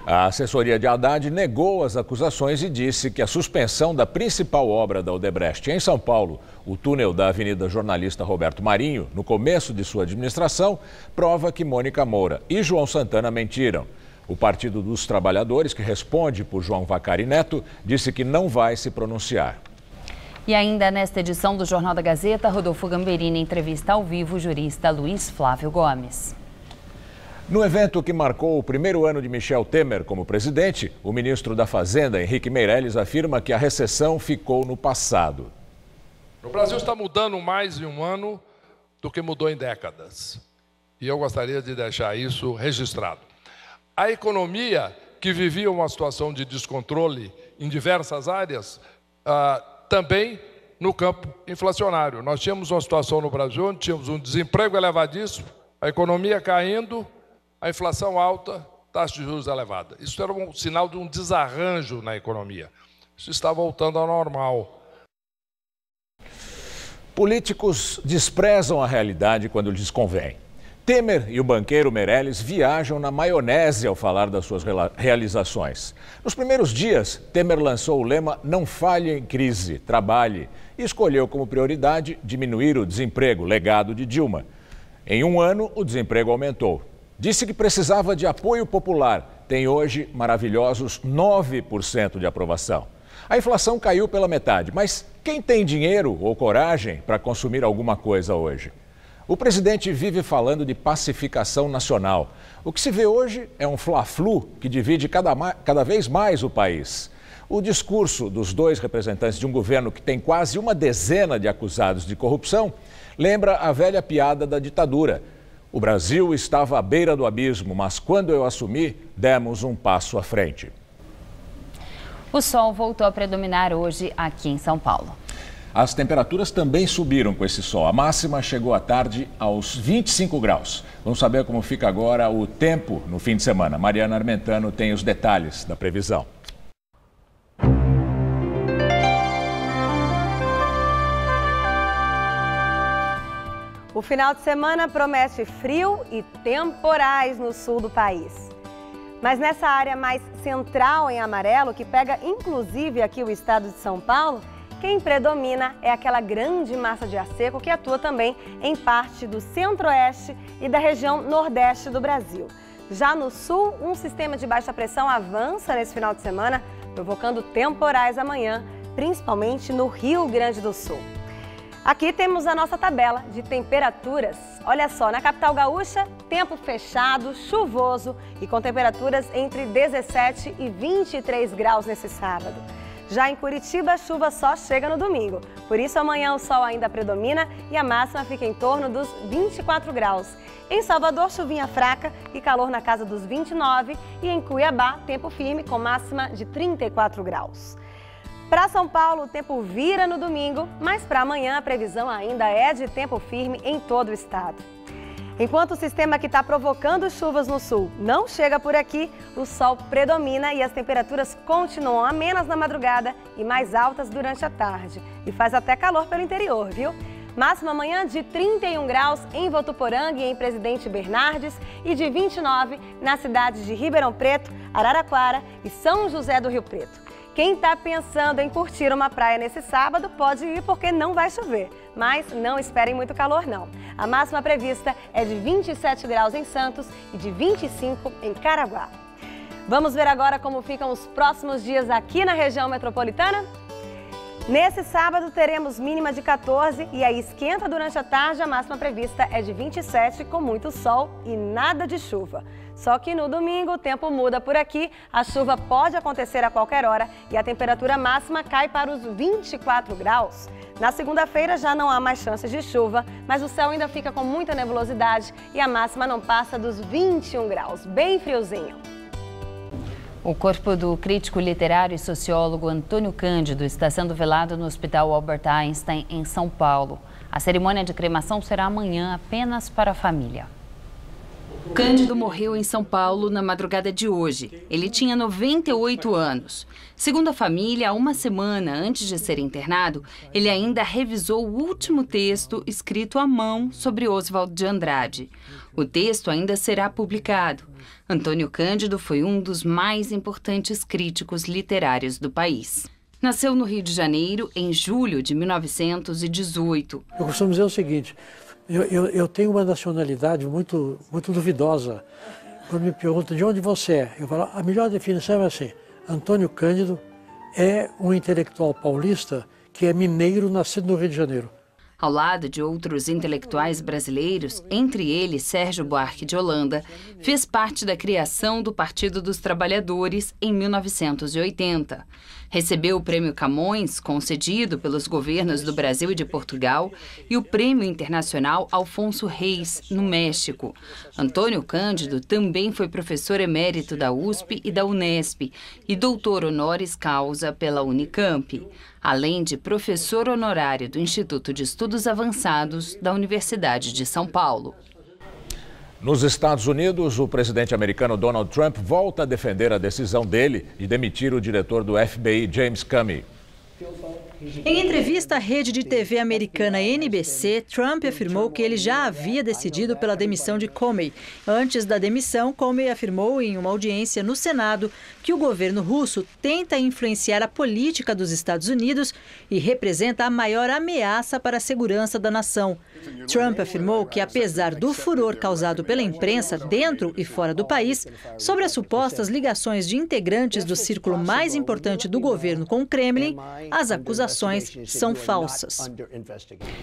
A assessoria de Haddad negou as acusações e disse que a suspensão da principal obra da Odebrecht em São Paulo, o túnel da Avenida Jornalista Roberto Marinho, no começo de sua administração, prova que Mônica Moura e João Santana mentiram. O Partido dos Trabalhadores, que responde por João Vacari Neto, disse que não vai se pronunciar. E ainda nesta edição do Jornal da Gazeta, Rodolfo Gamberini entrevista ao vivo o jurista Luiz Flávio Gomes. No evento que marcou o primeiro ano de Michel Temer como presidente, o ministro da Fazenda, Henrique Meirelles, afirma que a recessão ficou no passado. O Brasil está mudando mais em um ano do que mudou em décadas. E eu gostaria de deixar isso registrado. A economia, que vivia uma situação de descontrole em diversas áreas, também no campo inflacionário. Nós tínhamos uma situação no Brasil onde tínhamos um desemprego elevadíssimo, a economia caindo, a inflação alta, taxa de juros elevada. Isso era um sinal de um desarranjo na economia. Isso está voltando ao normal. Políticos desprezam a realidade quando lhes convém. Temer e o banqueiro Meirelles viajam na maionese ao falar das suas realizações. Nos primeiros dias, Temer lançou o lema "Não falhe em crise, trabalhe" e escolheu como prioridade diminuir o desemprego, legado de Dilma. Em um ano, o desemprego aumentou. Disse que precisava de apoio popular. Tem hoje maravilhosos 9% de aprovação. A inflação caiu pela metade, mas quem tem dinheiro ou coragem para consumir alguma coisa hoje? O presidente vive falando de pacificação nacional. O que se vê hoje é um fla-flu que divide cada vez mais o país. O discurso dos dois representantes de um governo que tem quase uma dezena de acusados de corrupção lembra a velha piada da ditadura. O Brasil estava à beira do abismo, mas quando eu assumi, demos um passo à frente. O sol voltou a predominar hoje aqui em São Paulo. As temperaturas também subiram com esse sol. A máxima chegou à tarde aos 25 graus. Vamos saber como fica agora o tempo no fim de semana. Mariana Armentano tem os detalhes da previsão. O final de semana promete frio e temporais no sul do país. Mas nessa área mais central em amarelo, que pega inclusive aqui o estado de São Paulo, quem predomina é aquela grande massa de ar seco que atua também em parte do centro-oeste e da região nordeste do Brasil. Já no sul, um sistema de baixa pressão avança nesse final de semana, provocando temporais amanhã, principalmente no Rio Grande do Sul. Aqui temos a nossa tabela de temperaturas. Olha só, na capital gaúcha, tempo fechado, chuvoso e com temperaturas entre 17 e 23 graus nesse sábado. Já em Curitiba, a chuva só chega no domingo. Por isso, amanhã o sol ainda predomina e a máxima fica em torno dos 24 graus. Em Salvador, chuvinha fraca e calor na casa dos 29. E em Cuiabá, tempo firme com máxima de 34 graus. Para São Paulo, o tempo vira no domingo, mas para amanhã a previsão ainda é de tempo firme em todo o estado. Enquanto o sistema que está provocando chuvas no sul não chega por aqui, o sol predomina e as temperaturas continuam amenas na madrugada e mais altas durante a tarde. E faz até calor pelo interior, viu? Máxima amanhã de 31 graus em Votuporanga e em Presidente Bernardes e de 29 nas cidades de Ribeirão Preto, Araraquara e São José do Rio Preto. Quem está pensando em curtir uma praia nesse sábado pode ir porque não vai chover, mas não esperem muito calor não. A máxima prevista é de 27 graus em Santos e de 25 em Caraguá. Vamos ver agora como ficam os próximos dias aqui na região metropolitana? Nesse sábado teremos mínima de 14 e aí esquenta durante a tarde, a máxima prevista é de 27 com muito sol e nada de chuva. Só que no domingo o tempo muda por aqui, a chuva pode acontecer a qualquer hora e a temperatura máxima cai para os 24 graus. Na segunda-feira já não há mais chances de chuva, mas o céu ainda fica com muita nebulosidade e a máxima não passa dos 21 graus, bem friozinho. O corpo do crítico literário e sociólogo Antônio Cândido está sendo velado no Hospital Albert Einstein, em São Paulo. A cerimônia de cremação será amanhã apenas para a família. Cândido morreu em São Paulo na madrugada de hoje. Ele tinha 98 anos. Segundo a família, há uma semana antes de ser internado, ele ainda revisou o último texto escrito à mão sobre Oswald de Andrade. O texto ainda será publicado. Antônio Cândido foi um dos mais importantes críticos literários do país. Nasceu no Rio de Janeiro em julho de 1918. Eu costumo dizer o seguinte, eu tenho uma nacionalidade muito duvidosa. Quando me perguntam de onde você é, eu falo, a melhor definição é assim, Antônio Cândido é um intelectual paulista que é mineiro nascido no Rio de Janeiro. Ao lado de outros intelectuais brasileiros, entre eles Sérgio Buarque de Holanda, fez parte da criação do Partido dos Trabalhadores em 1980. Recebeu o Prêmio Camões, concedido pelos governos do Brasil e de Portugal, e o Prêmio Internacional Alfonso Reis, no México. Antônio Cândido também foi professor emérito da USP e da Unesp e doutor honoris causa pela Unicamp, além de professor honorário do Instituto de Estudos Avançados da Universidade de São Paulo. Nos Estados Unidos, o presidente americano Donald Trump volta a defender a decisão dele de demitir o diretor do FBI, James Comey. Em entrevista à rede de TV americana NBC, Trump afirmou que ele já havia decidido pela demissão de Comey. Antes da demissão, Comey afirmou em uma audiência no Senado que o governo russo tenta influenciar a política dos Estados Unidos e representa a maior ameaça para a segurança da nação. Trump afirmou que, apesar do furor causado pela imprensa dentro e fora do país sobre as supostas ligações de integrantes do círculo mais importante do governo com o Kremlin, as acusações são falsas.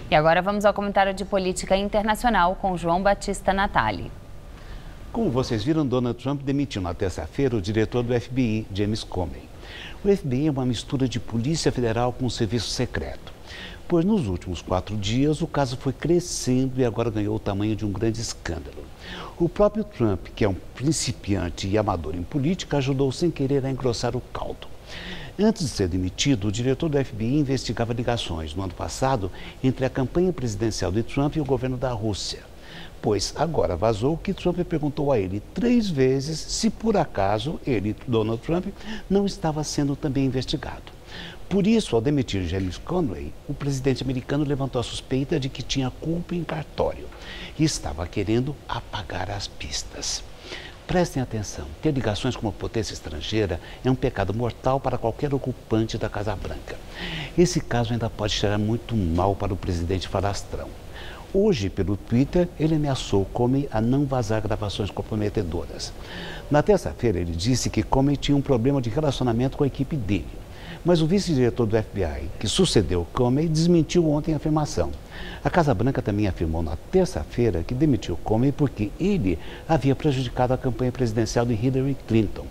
E agora vamos ao comentário de política internacional com João Batista Natali. Como vocês viram, Donald Trump demitiu na terça-feira o diretor do FBI, James Comey. O FBI é uma mistura de polícia federal com serviço secreto. Pois nos últimos 4 dias o caso foi crescendo e agora ganhou o tamanho de um grande escândalo. O próprio Trump, que é um principiante e amador em política, ajudou sem querer a engrossar o caldo. Antes de ser demitido, o diretor do FBI investigava ligações, no ano passado, entre a campanha presidencial de Trump e o governo da Rússia. Pois agora vazou que Trump perguntou a ele 3 vezes se por acaso ele, Donald Trump, não estava sendo também investigado. Por isso, ao demitir James Comey, o presidente americano levantou a suspeita de que tinha culpa em cartório e estava querendo apagar as pistas. Prestem atenção, ter ligações com uma potência estrangeira é um pecado mortal para qualquer ocupante da Casa Branca. Esse caso ainda pode cheirar muito mal para o presidente falastrão. Hoje, pelo Twitter, ele ameaçou Comey a não vazar gravações comprometedoras. Na terça-feira, ele disse que Comey tinha um problema de relacionamento com a equipe dele. Mas o vice-diretor do FBI, que sucedeu Comey, desmentiu ontem a afirmação. A Casa Branca também afirmou na terça-feira que demitiu Comey porque ele havia prejudicado a campanha presidencial de Hillary Clinton.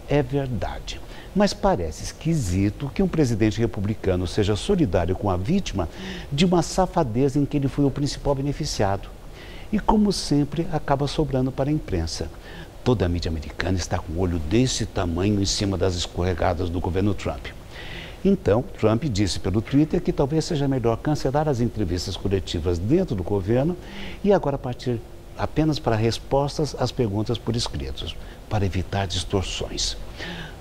É verdade, mas parece esquisito que um presidente republicano seja solidário com a vítima de uma safadeza em que ele foi o principal beneficiado. E como sempre, acaba sobrando para a imprensa. Toda a mídia americana está com um olho desse tamanho em cima das escorregadas do governo Trump. Então, Trump disse pelo Twitter que talvez seja melhor cancelar as entrevistas coletivas dentro do governo e agora partir apenas para respostas às perguntas por escritos, para evitar distorções.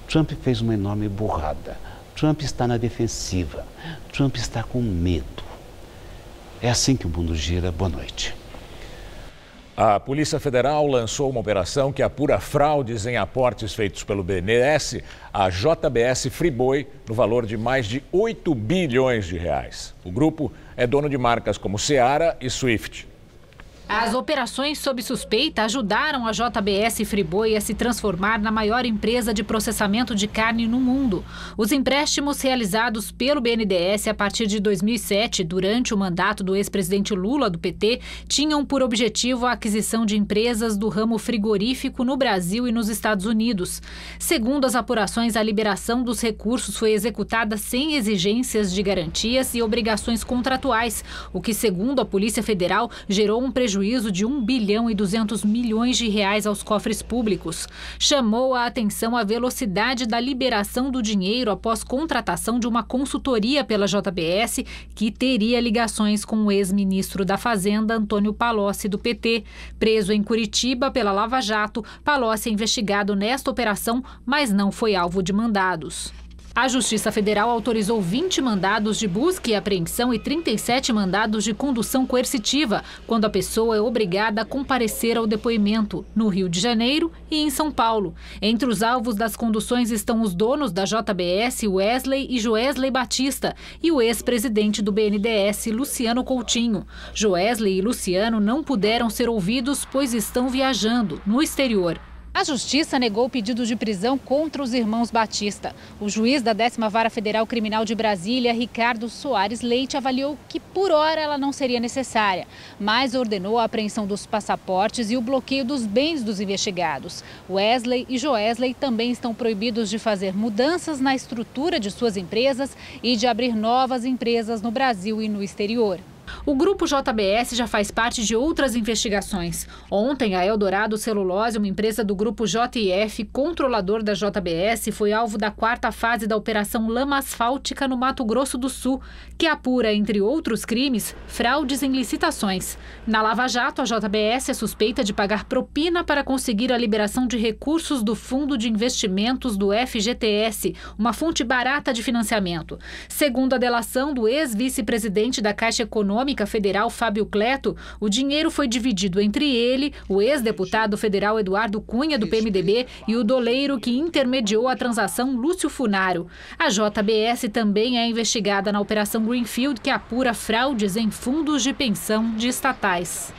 Trump fez uma enorme burrada. Trump está na defensiva. Trump está com medo. É assim que o mundo gira. Boa noite. A Polícia Federal lançou uma operação que apura fraudes em aportes feitos pelo BNDES à JBS Friboi no valor de mais de 8 bilhões de reais. O grupo é dono de marcas como Seara e Swift. As operações sob suspeita ajudaram a JBS Friboi a se transformar na maior empresa de processamento de carne no mundo. Os empréstimos realizados pelo BNDES a partir de 2007, durante o mandato do ex-presidente Lula, do PT, tinham por objetivo a aquisição de empresas do ramo frigorífico no Brasil e nos Estados Unidos. Segundo as apurações, a liberação dos recursos foi executada sem exigências de garantias e obrigações contratuais, o que, segundo a Polícia Federal, gerou um prejuízo prejuízo de 1 bilhão e 200 milhões de reais aos cofres públicos. Chamou a atenção a velocidade da liberação do dinheiro após contratação de uma consultoria pela JBS, que teria ligações com o ex-ministro da Fazenda, Antônio Palocci, do PT. Preso em Curitiba pela Lava Jato, Palocci é investigado nesta operação, mas não foi alvo de mandados. A Justiça Federal autorizou 20 mandados de busca e apreensão e 37 mandados de condução coercitiva, quando a pessoa é obrigada a comparecer ao depoimento, no Rio de Janeiro e em São Paulo. Entre os alvos das conduções estão os donos da JBS, Wesley e Joesley Batista, e o ex-presidente do BNDES, Luciano Coutinho. Joesley e Luciano não puderam ser ouvidos, pois estão viajando no exterior. A Justiça negou o pedido de prisão contra os irmãos Batista. O juiz da 10ª Vara Federal Criminal de Brasília, Ricardo Soares Leite, avaliou que por hora ela não seria necessária, mas ordenou a apreensão dos passaportes e o bloqueio dos bens dos investigados. Wesley e Joesley também estão proibidos de fazer mudanças na estrutura de suas empresas e de abrir novas empresas no Brasil e no exterior. O Grupo JBS já faz parte de outras investigações. Ontem, a Eldorado Celulose, uma empresa do Grupo JF, controlador da JBS, foi alvo da 4ª fase da Operação Lama Asfáltica no Mato Grosso do Sul, que apura, entre outros crimes, fraudes em licitações. Na Lava Jato, a JBS é suspeita de pagar propina para conseguir a liberação de recursos do Fundo de Investimentos do FGTS, uma fonte barata de financiamento. Segundo a delação do ex-vice-presidente da Caixa Econômica Federal, Fábio Cleto, o dinheiro foi dividido entre ele, o ex-deputado federal Eduardo Cunha, do PMDB, e o doleiro que intermediou a transação, Lúcio Funaro. A JBS também é investigada na Operação Greenfield, que apura fraudes em fundos de pensão de estatais.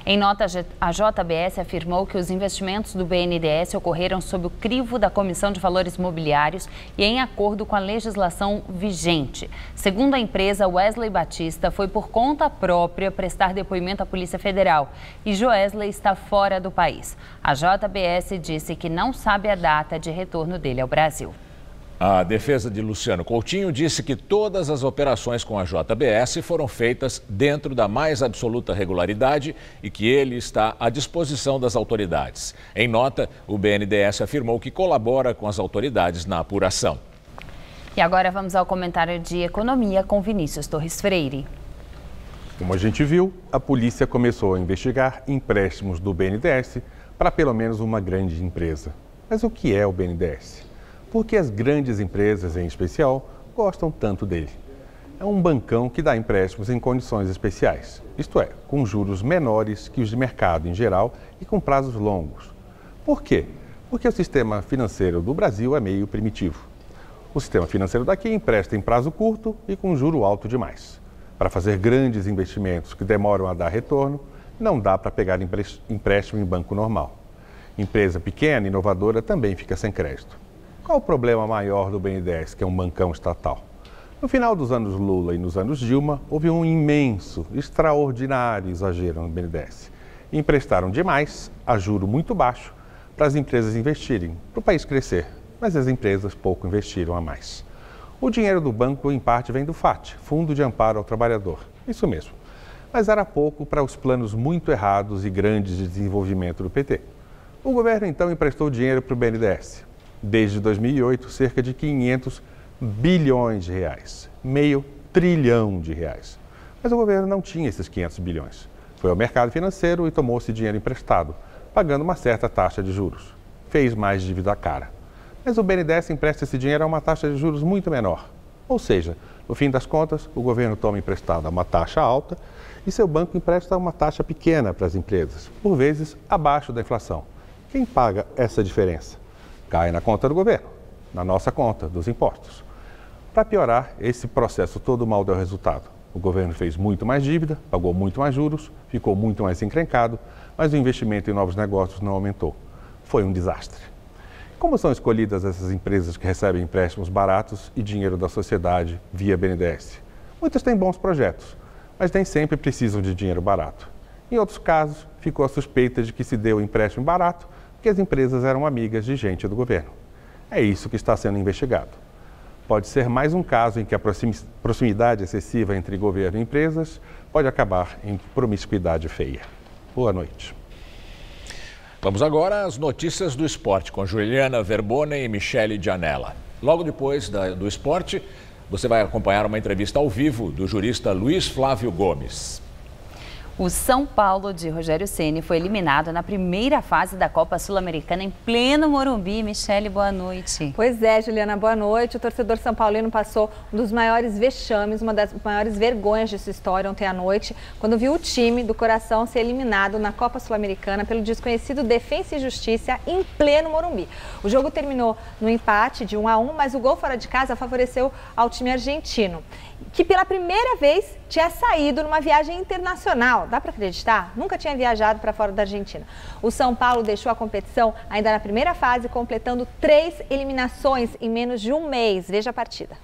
Em nota, a JBS afirmou que os investimentos do BNDES ocorreram sob o crivo da Comissão de Valores Mobiliários e em acordo com a legislação vigente. Segundo a empresa, Wesley Batista foi por conta própria prestar depoimento à Polícia Federal e Joesley está fora do país. A JBS disse que não sabe a data de retorno dele ao Brasil. A defesa de Luciano Coutinho disse que todas as operações com a JBS foram feitas dentro da mais absoluta regularidade e que ele está à disposição das autoridades. Em nota, o BNDES afirmou que colabora com as autoridades na apuração. E agora vamos ao comentário de economia com Vinícius Torres Freire. Como a gente viu, a polícia começou a investigar empréstimos do BNDES para pelo menos uma grande empresa. Mas o que é o BNDES? Por que as grandes empresas, em especial, gostam tanto dele? É um bancão que dá empréstimos em condições especiais, isto é, com juros menores que os de mercado em geral e com prazos longos. Por quê? Porque o sistema financeiro do Brasil é meio primitivo. O sistema financeiro daqui empresta em prazo curto e com juro alto demais. Para fazer grandes investimentos que demoram a dar retorno, não dá para pegar empréstimo em banco normal. Empresa pequena e inovadora também fica sem crédito. Qual o problema maior do BNDES, que é um bancão estatal? No final dos anos Lula e nos anos Dilma, houve um imenso, extraordinário exagero no BNDES. Emprestaram demais, a juro muito baixo, para as empresas investirem, para o país crescer, mas as empresas pouco investiram a mais. O dinheiro do banco, em parte, vem do FAT, Fundo de Amparo ao Trabalhador. Isso mesmo. Mas era pouco para os planos muito errados e grandes de desenvolvimento do PT. O governo, então, emprestou dinheiro para o BNDES. Desde 2008, cerca de 500 bilhões de reais, meio trilhão de reais. Mas o governo não tinha esses 500 bilhões. Foi ao mercado financeiro e tomou esse dinheiro emprestado, pagando uma certa taxa de juros. Fez mais dívida cara. Mas o BNDES empresta esse dinheiro a uma taxa de juros muito menor. Ou seja, no fim das contas, o governo toma emprestado a uma taxa alta e seu banco empresta uma taxa pequena para as empresas, por vezes abaixo da inflação. Quem paga essa diferença? Cai na conta do governo, na nossa conta, dos impostos. Para piorar, esse processo todo mal deu resultado. O governo fez muito mais dívida, pagou muito mais juros, ficou muito mais encrencado, mas o investimento em novos negócios não aumentou. Foi um desastre. Como são escolhidas essas empresas que recebem empréstimos baratos e dinheiro da sociedade via BNDES? Muitas têm bons projetos, mas nem sempre precisam de dinheiro barato. Em outros casos, ficou a suspeita de que se deu empréstimo barato porque as empresas eram amigas de gente do governo. É isso que está sendo investigado. Pode ser mais um caso em que a proximidade excessiva entre governo e empresas pode acabar em promiscuidade feia. Boa noite. Vamos agora às notícias do esporte com Juliana Verbona e Michele Gianella. Logo depois do esporte, você vai acompanhar uma entrevista ao vivo do jurista Luiz Flávio Gomes. O São Paulo de Rogério Ceni foi eliminado na primeira fase da Copa Sul-Americana em pleno Morumbi. Michele, boa noite. Pois é, Juliana, boa noite. O torcedor são paulino passou um dos maiores vexames, uma das maiores vergonhas de sua história ontem à noite, quando viu o time do coração ser eliminado na Copa Sul-Americana pelo desconhecido Defensa e Justiça em pleno Morumbi. O jogo terminou no empate de 1-1, mas o gol fora de casa favoreceu ao time argentino, que pela primeira vez tinha saído numa viagem internacional. Dá para acreditar? Nunca tinha viajado para fora da Argentina. O São Paulo deixou a competição ainda na primeira fase, completando 3 eliminações em menos de um mês. Veja a partida.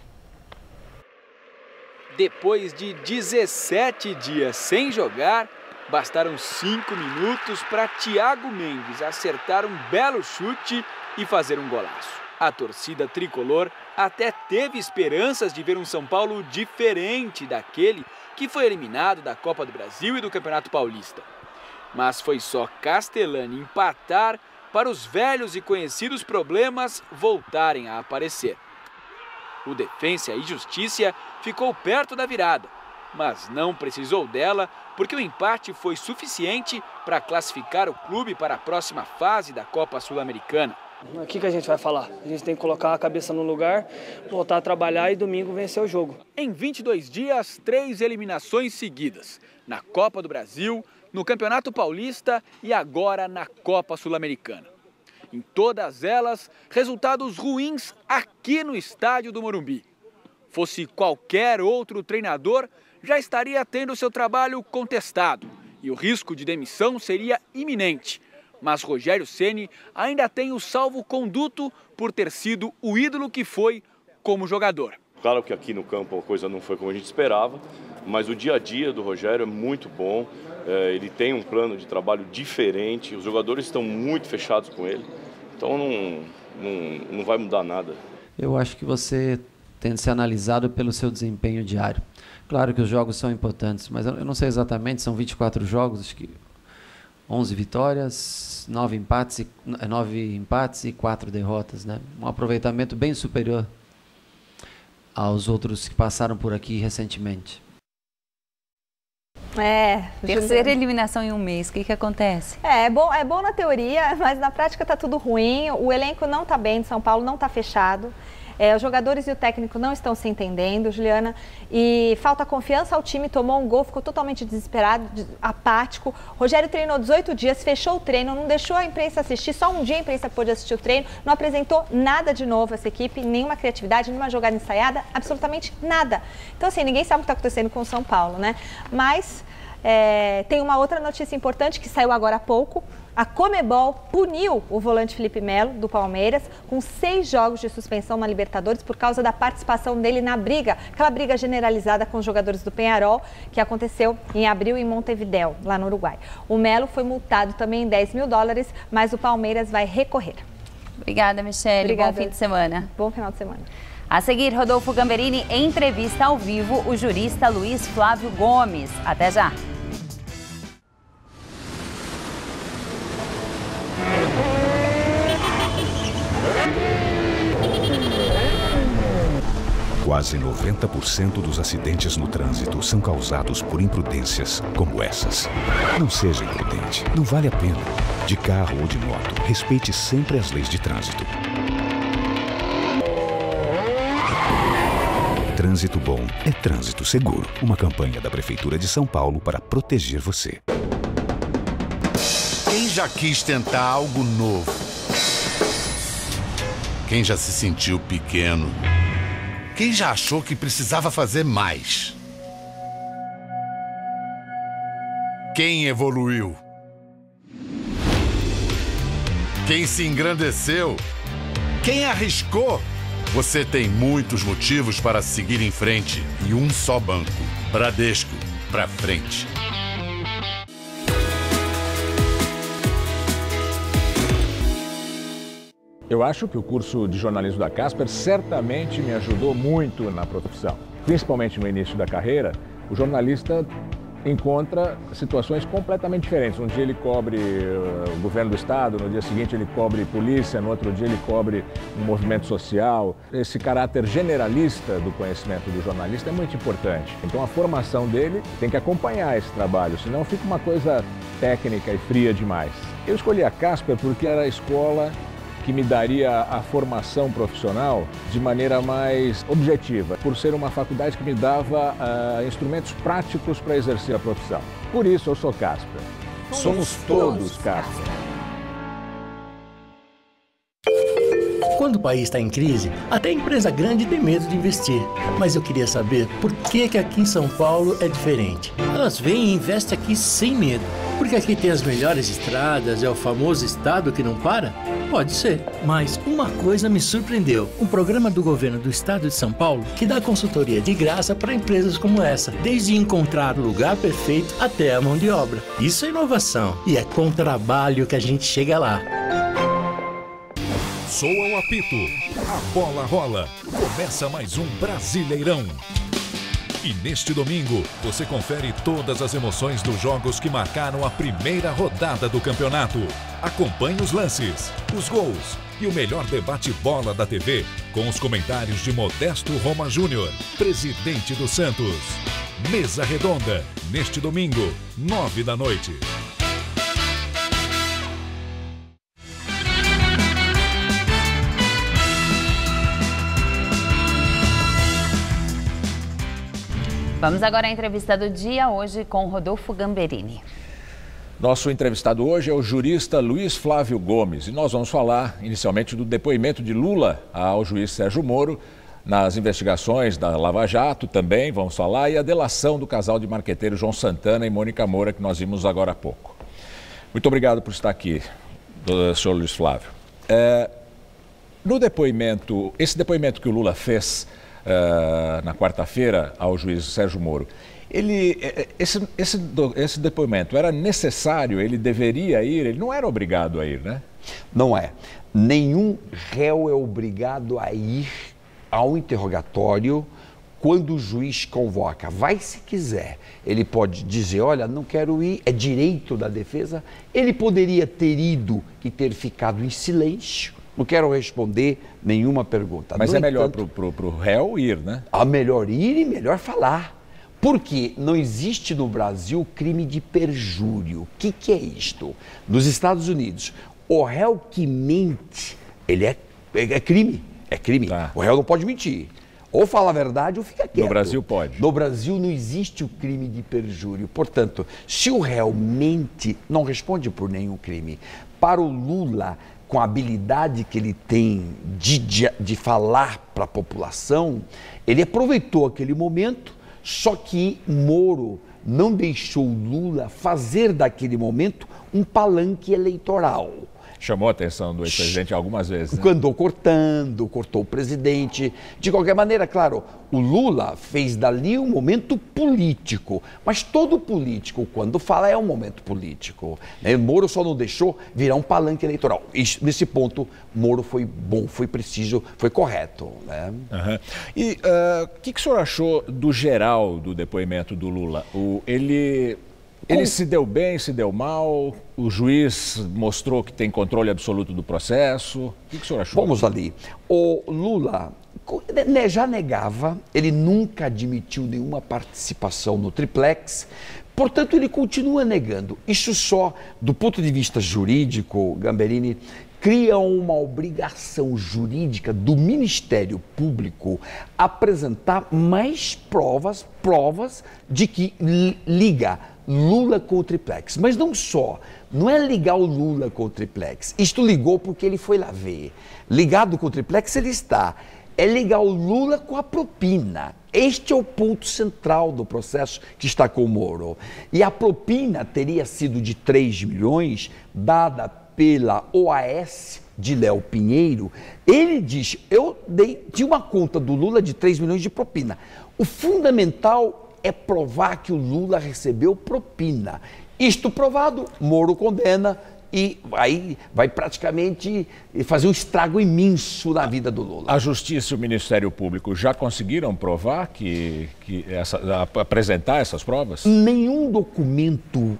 Depois de 17 dias sem jogar, bastaram 5 minutos para Thiago Mendes acertar um belo chute e fazer um golaço. A torcida tricolor até teve esperanças de ver um São Paulo diferente daquele que foi eliminado da Copa do Brasil e do Campeonato Paulista. Mas foi só Castellani empatar para os velhos e conhecidos problemas voltarem a aparecer. O Defensa e Justiça ficou perto da virada, mas não precisou dela porque o empate foi suficiente para classificar o clube para a próxima fase da Copa Sul-Americana. O que a gente vai falar? A gente tem que colocar a cabeça no lugar, voltar a trabalhar e domingo vencer o jogo. Em 22 dias, 3 eliminações seguidas. Na Copa do Brasil, no Campeonato Paulista e agora na Copa Sul-Americana. Em todas elas, resultados ruins aqui no estádio do Morumbi. Fosse qualquer outro treinador, já estaria tendo seu trabalho contestado e o risco de demissão seria iminente. Mas Rogério Ceni ainda tem o salvo-conduto por ter sido o ídolo que foi como jogador. Claro que aqui no campo a coisa não foi como a gente esperava, mas o dia a dia do Rogério é muito bom, ele tem um plano de trabalho diferente, os jogadores estão muito fechados com ele, então não vai mudar nada. Eu acho que você tem de ser analisado pelo seu desempenho diário. Claro que os jogos são importantes, mas eu não sei exatamente, são 24 jogos, acho que 11 vitórias, 9 empates e 4 derrotas, né? Um aproveitamento bem superior aos outros que passaram por aqui recentemente. Terceira eliminação em um mês, o que acontece? É bom na teoria, mas na prática está tudo ruim. O elenco não está bem de São Paulo, não está fechado. Os jogadores e o técnico não estão se entendendo, Juliana, e falta confiança ao time, tomou um gol, ficou totalmente desesperado, apático. Rogério treinou 18 dias, fechou o treino, não deixou a imprensa assistir, só um dia a imprensa pôde assistir o treino, não apresentou nada de novo essa equipe, nenhuma criatividade, nenhuma jogada ensaiada, absolutamente nada. Então, assim, ninguém sabe o que está acontecendo com o São Paulo, né? Mas tem uma outra notícia importante que saiu agora há pouco. A Conmebol puniu o volante Felipe Melo, do Palmeiras, com 6 jogos de suspensão na Libertadores por causa da participação dele na briga, aquela briga generalizada com os jogadores do Peñarol, que aconteceu em abril em Montevidéu, lá no Uruguai. O Melo foi multado também em $10 mil, mas o Palmeiras vai recorrer. Obrigada, Michele. Obrigada. Bom fim de semana. Bom final de semana. A seguir, Rodolfo Gamberini entrevista ao vivo o jurista Luiz Flávio Gomes. Até já. Quase 90% dos acidentes no trânsito são causados por imprudências como essas. Não seja imprudente, não vale a pena. De carro ou de moto, respeite sempre as leis de trânsito. Trânsito bom é trânsito seguro. Uma campanha da Prefeitura de São Paulo para proteger você. Quem já quis tentar algo novo? Quem já se sentiu pequeno? Quem já achou que precisava fazer mais? Quem evoluiu? Quem se engrandeceu? Quem arriscou? Você tem muitos motivos para seguir em frente e um só banco. Bradesco, pra frente. Eu acho que o curso de jornalismo da Casper certamente me ajudou muito na profissão. Principalmente no início da carreira, o jornalista encontra situações completamente diferentes. Um dia ele cobre o governo do estado, no dia seguinte ele cobre polícia, no outro dia ele cobre um movimento social. Esse caráter generalista do conhecimento do jornalista é muito importante. Então a formação dele tem que acompanhar esse trabalho, senão fica uma coisa técnica e fria demais. Eu escolhi a Casper porque era a escola que me daria a formação profissional de maneira mais objetiva, por ser uma faculdade que me dava instrumentos práticos para exercer a profissão. Por isso eu sou Casper. Somos todos Casper. Quando o país está em crise, até a empresa grande tem medo de investir. Mas eu queria saber por que aqui em São Paulo é diferente. Elas vêm e investem aqui sem medo. Porque aqui tem as melhores estradas, é o famoso estado que não para? Pode ser, mas uma coisa me surpreendeu. Um programa do governo do estado de São Paulo que dá consultoria de graça para empresas como essa, desde encontrar o lugar perfeito até a mão de obra. Isso é inovação e é com trabalho que a gente chega lá. Soa o apito, a bola rola, começa mais um Brasileirão. E neste domingo, você confere todas as emoções dos jogos que marcaram a primeira rodada do campeonato. Acompanhe os lances, os gols e o melhor debate bola da TV, com os comentários de Modesto Roma Júnior, presidente do Santos. Mesa Redonda, neste domingo, 9 da noite. Vamos agora à entrevista do dia, hoje com Rodolfo Gamberini. Nosso entrevistado hoje é o jurista Luiz Flávio Gomes e nós vamos falar inicialmente do depoimento de Lula ao juiz Sérgio Moro nas investigações da Lava Jato também, vamos falar, e a delação do casal de marqueteiros João Santana e Mônica Moura, que nós vimos agora há pouco. Muito obrigado por estar aqui, senhor Luiz Flávio. No depoimento, esse depoimento que o Lula fez na quarta-feira ao juiz Sérgio Moro, esse depoimento era necessário, ele deveria ir, ele não era obrigado a ir, né? Não é. Nenhum réu é obrigado a ir ao interrogatório quando o juiz convoca. Vai se quiser. Ele pode dizer, olha, não quero ir, é direito da defesa. Ele poderia ter ido e ter ficado em silêncio. Não quero responder nenhuma pergunta. Mas é melhor para o réu ir, né? Melhor ir e melhor falar. Porque não existe no Brasil crime de perjúrio. O que é isto? Nos Estados Unidos, o réu que mente, ele é crime. É crime. Tá. O réu não pode mentir. Ou fala a verdade ou fica quieto. No Brasil pode. No Brasil não existe o crime de perjúrio. Portanto, se o réu mente, não responde por nenhum crime. Para o Lula, com a habilidade que ele tem de falar para a população, ele aproveitou aquele momento, só que Moro não deixou Lula fazer daquele momento um palanque eleitoral. Chamou a atenção do ex-presidente algumas vezes, né? Andou cortou o presidente. De qualquer maneira, claro, o Lula fez dali um momento político. Mas todo político, quando fala, é um momento político, né? Moro só não deixou virar um palanque eleitoral. Nesse ponto, Moro foi bom, foi preciso, foi correto, né? Uhum. E o que o senhor achou do geral do depoimento do Lula? Ele se deu bem, se deu mal? O juiz mostrou que tem controle absoluto do processo? O que o senhor achou? Vamos ali. O Lula já negava, ele nunca admitiu nenhuma participação no triplex, portanto ele continua negando. Isso só, do ponto de vista jurídico, Gamberini, cria uma obrigação jurídica do Ministério Público apresentar mais provas de que liga Lula com o triplex. Mas não só, não é ligar o Lula com o triplex. Isto ligou porque ele foi lá ver. Ligado com o triplex ele está. É ligar o Lula com a propina. Este é o ponto central do processo que está com o Moro. E a propina teria sido de 3 milhões, dada pela OAS de Léo Pinheiro. Ele diz, eu de uma conta do Lula de 3 milhões de propina. O fundamental é provar que o Lula recebeu propina. Isto provado, Moro condena e aí vai praticamente fazer um estrago imenso na vida do Lula. A Justiça e o Ministério Público já conseguiram provar apresentar essas provas? Nenhum documento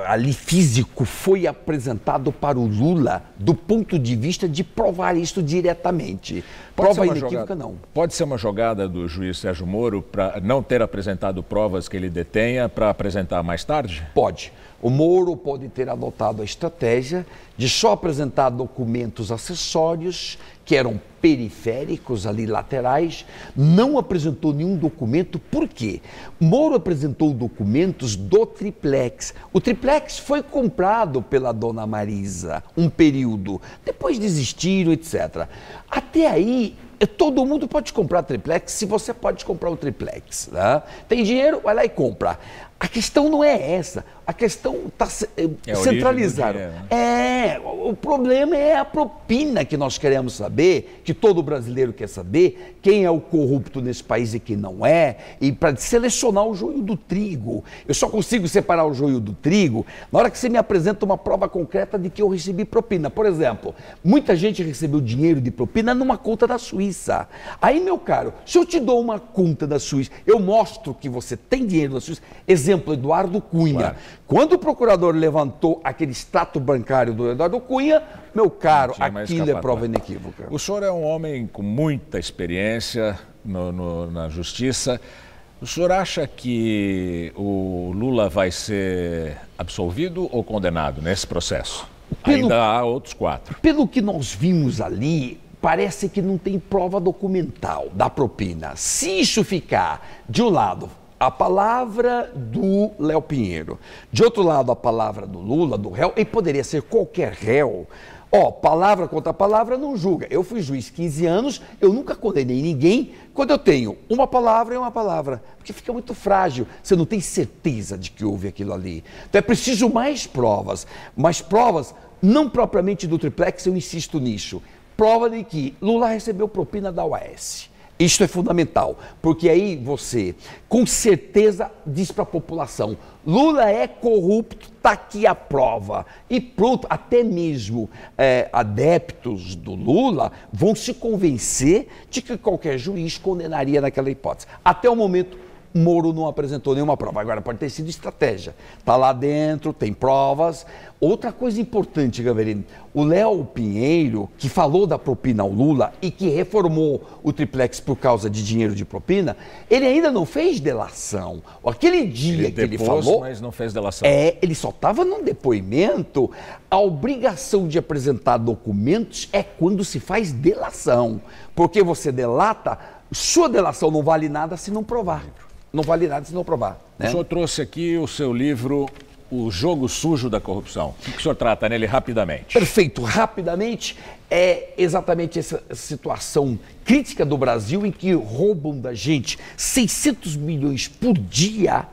ali físico foi apresentado para o Lula do ponto de vista de provar isso diretamente. Prova inequívoca, não. Pode ser uma jogada do juiz Sérgio Moro para não ter apresentado provas que ele detenha para apresentar mais tarde? Pode. O Moro pode ter adotado a estratégia de só apresentar documentos acessórios, que eram periféricos ali, laterais, não apresentou nenhum documento. Por quê? Moro apresentou documentos do triplex. O triplex foi comprado pela dona Marisa um período, depois desistiram, etc. Até aí, todo mundo pode comprar triplex, se você pode comprar o triplex. Né? Tem dinheiro, vai lá e compra. A questão não é essa, a questão está centralizada. O problema é a propina que nós queremos saber, que todo brasileiro quer saber, quem é o corrupto nesse país e quem não é, e para selecionar o joio do trigo. Eu só consigo separar o joio do trigo na hora que você me apresenta uma prova concreta de que eu recebi propina. Por exemplo, muita gente recebeu dinheiro de propina numa conta da Suíça. Aí, meu caro, se eu te dou uma conta da Suíça, eu mostro que você tem dinheiro da Suíça. Exemplo, Eduardo Cunha. Claro. Quando o procurador levantou aquele extrato bancário do Eduardo Cunha, meu caro, aquilo é prova inequívoca. O senhor é um homem com muita experiência na justiça. O senhor acha que o Lula vai ser absolvido ou condenado nesse processo? Ainda há outros 4. Pelo que nós vimos ali, parece que não tem prova documental da propina. Se isso ficar de um lado a palavra do Léo Pinheiro, de outro lado a palavra do Lula, do réu, e poderia ser qualquer réu. Palavra contra palavra não julga. Eu fui juiz 15 anos, eu nunca condenei ninguém quando eu tenho uma palavra e uma palavra, porque fica muito frágil, você não tem certeza de que houve aquilo ali. Então é preciso mais provas, não propriamente do triplex, eu insisto nisso, prova de que Lula recebeu propina da UAS. Isto é fundamental, porque aí você, com certeza, diz para a população, Lula é corrupto, está aqui a prova. E pronto, até mesmo adeptos do Lula vão se convencer de que qualquer juiz condenaria naquela hipótese. Até o momento, Moro não apresentou nenhuma prova. Agora, pode ter sido estratégia. Está lá dentro, tem provas. Outra coisa importante, Gaverino, o Léo Pinheiro, que falou da propina ao Lula e que reformou o triplex por causa de dinheiro de propina, ele ainda não fez delação. Aquele dia que ele falou... mas não fez delação. Ele só estava num depoimento. A obrigação de apresentar documentos é quando se faz delação. Porque você delata, sua delação não vale nada se não provar. Não vale nada se não provar. Né? O senhor trouxe aqui o seu livro, O Jogo Sujo da Corrupção. O que o senhor trata nele rapidamente? Perfeito. Rapidamente, é exatamente essa situação crítica do Brasil em que roubam da gente 600 milhões por dia.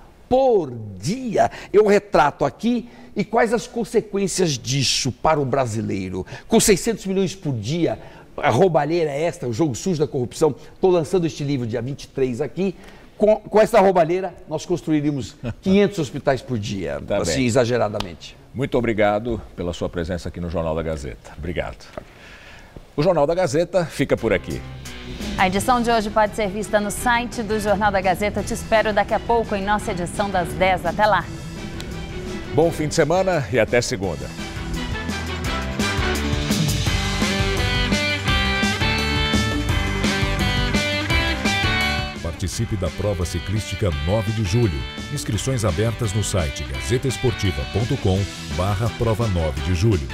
Eu retrato aqui e quais as consequências disso para o brasileiro. Com 600 milhões por dia, a roubalheira é esta, o jogo sujo da corrupção. Estou lançando este livro dia 23 aqui. Com essa roubalheira, nós construiríamos 500 hospitais por dia, assim, exageradamente. Muito obrigado pela sua presença aqui no Jornal da Gazeta. Obrigado. O Jornal da Gazeta fica por aqui. A edição de hoje pode ser vista no site do Jornal da Gazeta. Te espero daqui a pouco em nossa edição das 10. Até lá. Bom fim de semana e até segunda. Participe da prova ciclística 9 de julho. Inscrições abertas no site gazetaesportiva.com/prova 9 de julho.